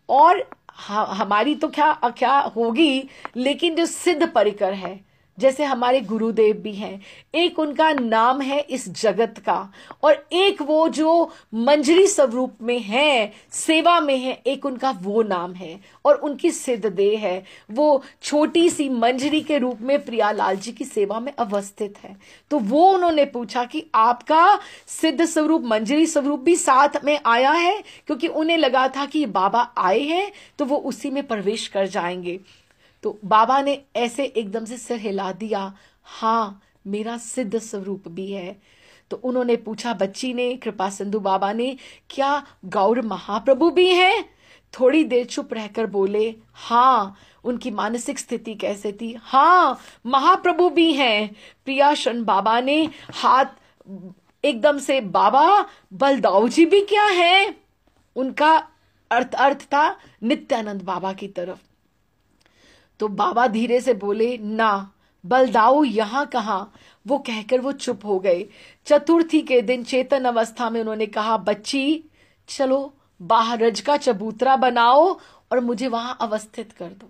और हमारी तो क्या क्या होगी, लेकिन जो सिद्ध परिकर है, जैसे हमारे गुरुदेव भी हैं, एक उनका नाम है इस जगत का, और एक वो जो मंजरी स्वरूप में है, सेवा में है, एक उनका वो नाम है, और उनकी सिद्ध देह है, वो छोटी सी मंजरी के रूप में प्रियालाल जी की सेवा में अवस्थित है। तो वो उन्होंने पूछा कि आपका सिद्ध स्वरूप, मंजरी स्वरूप भी साथ में आया है, क्योंकि उन्हें लगा था कि बाबा आए हैं तो वो उसी में प्रवेश कर जाएंगे। तो बाबा ने ऐसे एकदम से सिर हिला दिया, हाँ मेरा सिद्ध स्वरूप भी है। तो उन्होंने पूछा, बच्ची ने, कृपा सिंधु बाबा ने, क्या गौर महाप्रभु भी हैं? थोड़ी देर चुप रहकर बोले, हाँ। उनकी मानसिक स्थिति कैसे थी? हाँ, महाप्रभु भी हैं। प्रियाशन बाबा ने हाथ एकदम से, बाबा बलदाऊ जी भी क्या है? उनका अर्थ था नित्यानंद बाबा की तरफ। तो बाबा धीरे से बोले, ना, बलदाऊ यहां कहां? वो कहकर वो चुप हो गए। चतुर्थी के दिन चेतन अवस्था में उन्होंने कहा, बच्ची चलो बाहर रज का चबूतरा बनाओ और मुझे वहां अवस्थित कर दो।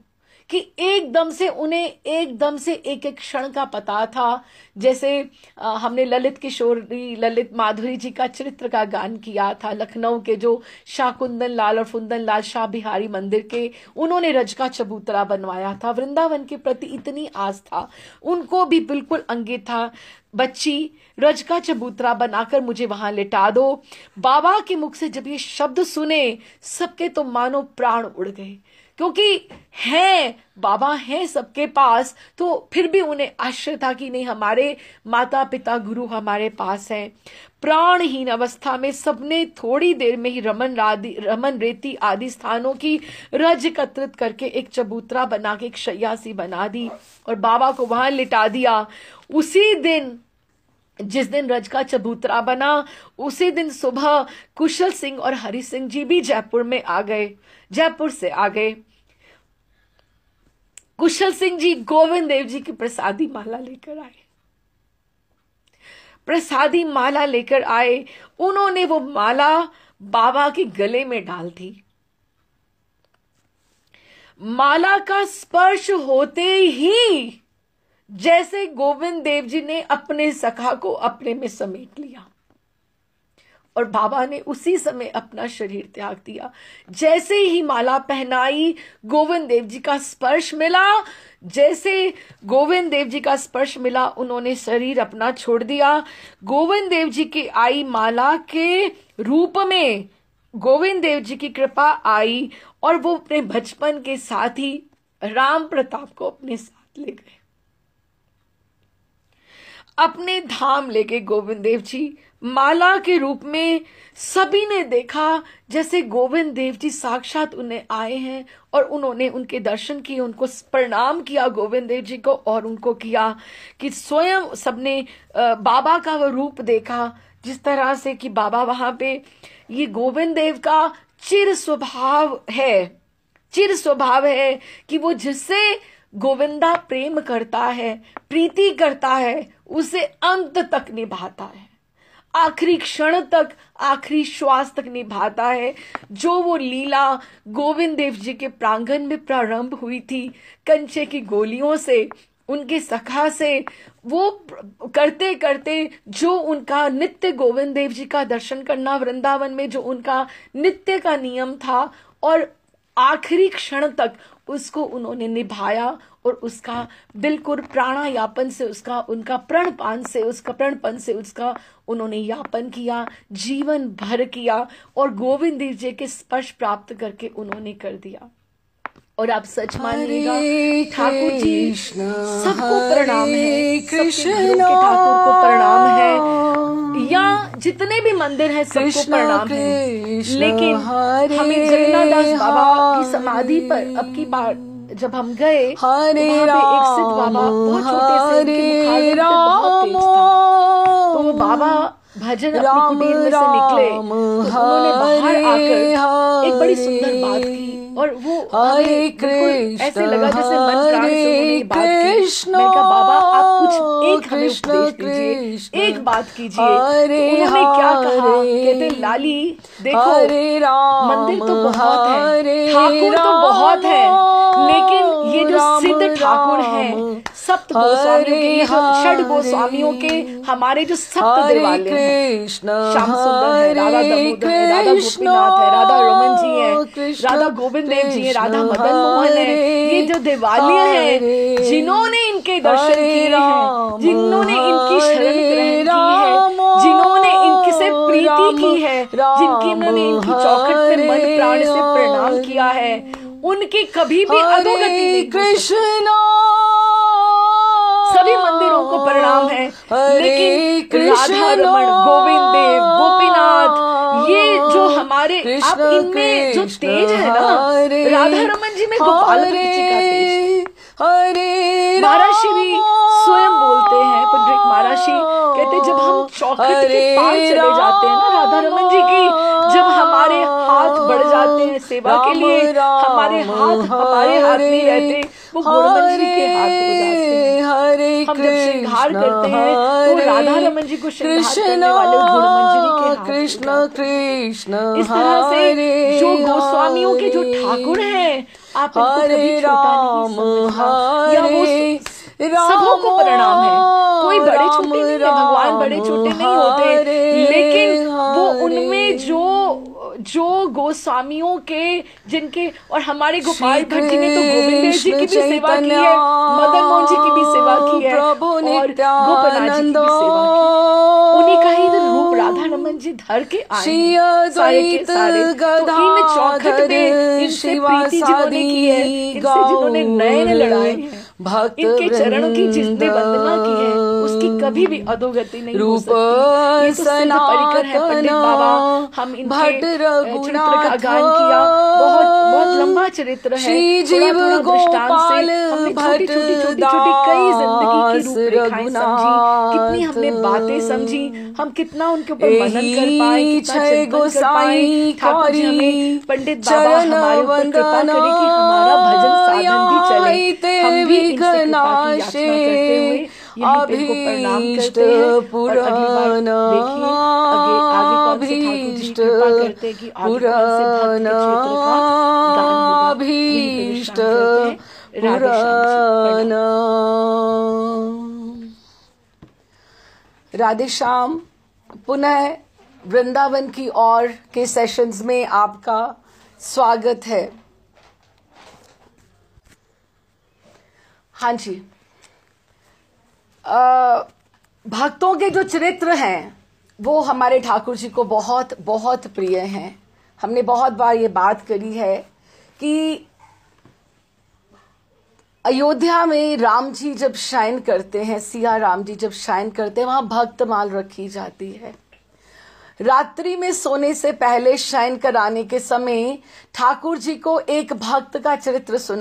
कि एकदम से उन्हें एकदम से एक एक क्षण का पता था। जैसे हमने ललित किशोरी, ललित माधुरी जी का चरित्र का गान किया था, लखनऊ के जो शाह कुंदन लाल और फुंदन लाल शाह बिहारी मंदिर के, उन्होंने रज का चबूतरा बनवाया था। वृंदावन के प्रति इतनी आस्था, उनको भी बिल्कुल अंकित था। बच्ची रज का चबूतरा बनाकर मुझे वहां लिटा दो। बाबा के मुख से जब ये शब्द सुने, सबके तो मानो प्राण उड़ गए, क्योंकि है बाबा हैं सबके पास, तो फिर भी उन्हें आश्चर्य था कि नहीं, हमारे माता पिता गुरु हमारे पास हैं। प्राणहीन अवस्था में सबने थोड़ी देर में ही रमन रेती आदि स्थानों की रज एकत्रित करके एक चबूतरा बना के एक शैया सी बना दी और बाबा को वहां लिटा दिया। उसी दिन, जिस दिन रज का चबूतरा बना, उसी दिन सुबह कुशल सिंह और हरि सिंह जी भी जयपुर में आ गए, जयपुर से आ गए। कुशल सिंह जी गोविंद देव जी की प्रसादी माला लेकर आए, प्रसादी माला लेकर आए। उन्होंने वो माला बाबा के गले में डाल दी। माला का स्पर्श होते ही जैसे गोविंद देव जी ने अपने सखा को अपने में समेट लिया और बाबा ने उसी समय अपना शरीर त्याग दिया। जैसे ही माला पहनाई, गोविंद देव जी का स्पर्श मिला, जैसे गोविंद देव जी का स्पर्श मिला, उन्होंने शरीर अपना छोड़ दिया। गोविंद देव जी की आई माला के रूप में गोविंद देव जी की कृपा आई और वो अपने बचपन के साथी राम प्रताप को अपने साथ ले गए, अपने धाम लेके। गोविंद देव जी माला के रूप में सभी ने देखा जैसे गोविंद देव जी साक्षात उन्हें आए हैं और उन्होंने उनके दर्शन किए, उनको प्रणाम किया गोविंद देव जी को, और उनको किया कि स्वयं सबने बाबा का वो रूप देखा, जिस तरह से कि बाबा वहां पे, ये गोविंद देव का चिर स्वभाव है, चिर स्वभाव है कि वो जिससे गोविंदा प्रेम करता है, प्रीति करता है, उसे अंत तक निभाता है, आखिरी क्षण तक, आखिरी श्वास तक निभाता है। जो वो लीला गोविंद देव जी के प्रांगण में प्रारंभ हुई थी, कंचे की गोलियों से, उनके सखा से, वो करते करते जो उनका नित्य गोविंद देव जी का दर्शन करना वृंदावन में, जो उनका नित्य का नियम था, और आखिरी क्षण तक उसको उन्होंने निभाया और उसका बिल्कुल प्राणायापन से, उसका उनका प्रणपान से, उसका प्रणपन से उसका उन्होंने यापन किया, जीवन भर किया, और गोविंद देव जी के स्पर्श प्राप्त करके उन्होंने कर दिया। और आप सच मानिएगा, ठाकुर जी सबको प्रणाम है, सबके घरों के ठाकुर को प्रणाम है। या जितने भी मंदिर हैं सबको प्रणाम है। लेकिन हमें जगन्नाथ बाबा की समाधि पर अब की बार जब हम गए तो वहाँ पे एक सिद्ध बाबा बहुत छोटे से, उनके मुखारविंद बहुत तेज था। तो वो बाबा भजन अपनी कुटीर में से निकले तो उन्होंने बाहर आकर एक बड़ी सुंदर बात की और वो ऐसे लगा जैसे मन प्राण से उन्होंने ये बात की। मैंने कहा बाबा आप कुछ एक हमें उपदेश दीजिए, एक बात कीजिए। तो उन्होंने क्या कहा, कहते लाली देखो मंदिर तो बहुत है, ठाकुर तो बहुत है, लेकिन ये जो सिद्ध ठाकुर हैं सप्त गोस्वामियों के, जो षड गोस्वामियों के हमारे जो सप्त दिलवाले हैं, श्याम सुंदर है, राधा दामोदर है, राधा गोपीनाथ है, राधा रमन जी है, राधा गोविंद देव जी है, राधा मदन मोहन है, ये जो दिवालियां हैं जिन्होंने इनके दर्शन किए हैं, जिन्होंने इनकी शरण ग्रहण की है, जिन्होंने इनकी से प्रीति की है, जिनकी इन्होंने इनकी चौखट में मन प्राण से प्रणाम किया है, उनकी कभी भी अधोगति नहीं। कृष्णा सभी मंदिरों को प्रणाम है, लेकिन राधा रमन, गोविंद देव, गोपीनाथ, ये जो हमारे आप इनमें जो तेज है ना, राधा रमन जी में गोपाल भट्ट जी का तेज। महाराज भी स्वयं बोलते हैं, पुंडरीक महाराज कहते जब हम चौखट के पार चले जाते हैं ना राधा रमन जी की, जब हमारे हाथ बढ़ जाते हैं सेवा के लिए, हमारे हाथ नहीं रहते, वो गुणमन जी के हाथ हो जाते हैं। हम जब श्रृंगार करते हैं तो राधा रमन जी को श्रृंगार करने वाले गुणमंजरी के हाथ। कृष्ण कृष्ण इस तरह से जो गोस्वामियों के जो ठाकुर हैं, आप इनको कभी छोटा नहीं समझना, या वो सबों को प्रणाम है, कोई बड़े छोटे नहीं है, भगवान बड़े छोटे नहीं होते, लेकिन वो उनमें जो गोस्वामियों के जिनके, और हमारे गोपाल भट्ट जी ने तो गोविंद देव जी की भी सेवा की है, मदन मोहन जी की भी सेवा की है, और गोपनाथ जी की भी सेवा की। उन्हीं का ही रूप राधा रमन जी धर के आए सारे के सारे। तो इन चौखट में इनसे प्रीति जिन्होंने की है, इनसे जिन्होंने नयन लड़ाए हैं, इनके चरणों की जिसने वंदना की है, उसकी कभी भी अधोगति नहीं हो सकती। ये तो सिद्ध परिकर है पंडित बाबा। हम इनके चरित्र का गान किया, बहुत लंबा चरित्र है, थोड़ा दृष्टांत से हमने छोटी कई जिंदगी की रूपरेखाएं समझी, कितनी हमने बातें समझी, हम कितना उनके ऊपर मनन कर पाए, कितना चिंतन कर पाए। ठाकुर जी हमें, पंडित बाबा हमारे ऊपर कृपा करे कि हमारा भजन साधन भी चले, हम भी इनसे कृपा की याचना करते हुए यहीं को प्रणाम करते हैं। और अगली बार देखिए आगे कौन से ठाकुर जी कृपा करते हैं कि आगे कौन से भक्त के क्षेत्र का गान होगा। अभीष्ट राधे श्याम। पुनः वृंदावन की ओर के सेशंस में आपका स्वागत है। हाँ जी, भक्तों के जो चरित्र हैं वो हमारे ठाकुर जी को बहुत बहुत प्रिय हैं। हमने बहुत बार ये बात करी है कि अयोध्या में राम जी जब शयन करते हैं, सिया राम जी जब शयन करते हैं, वहां भक्तमाल रखी जाती है। रात्रि में सोने से पहले शयन कराने के समय ठाकुर जी को एक भक्त का चरित्र सुना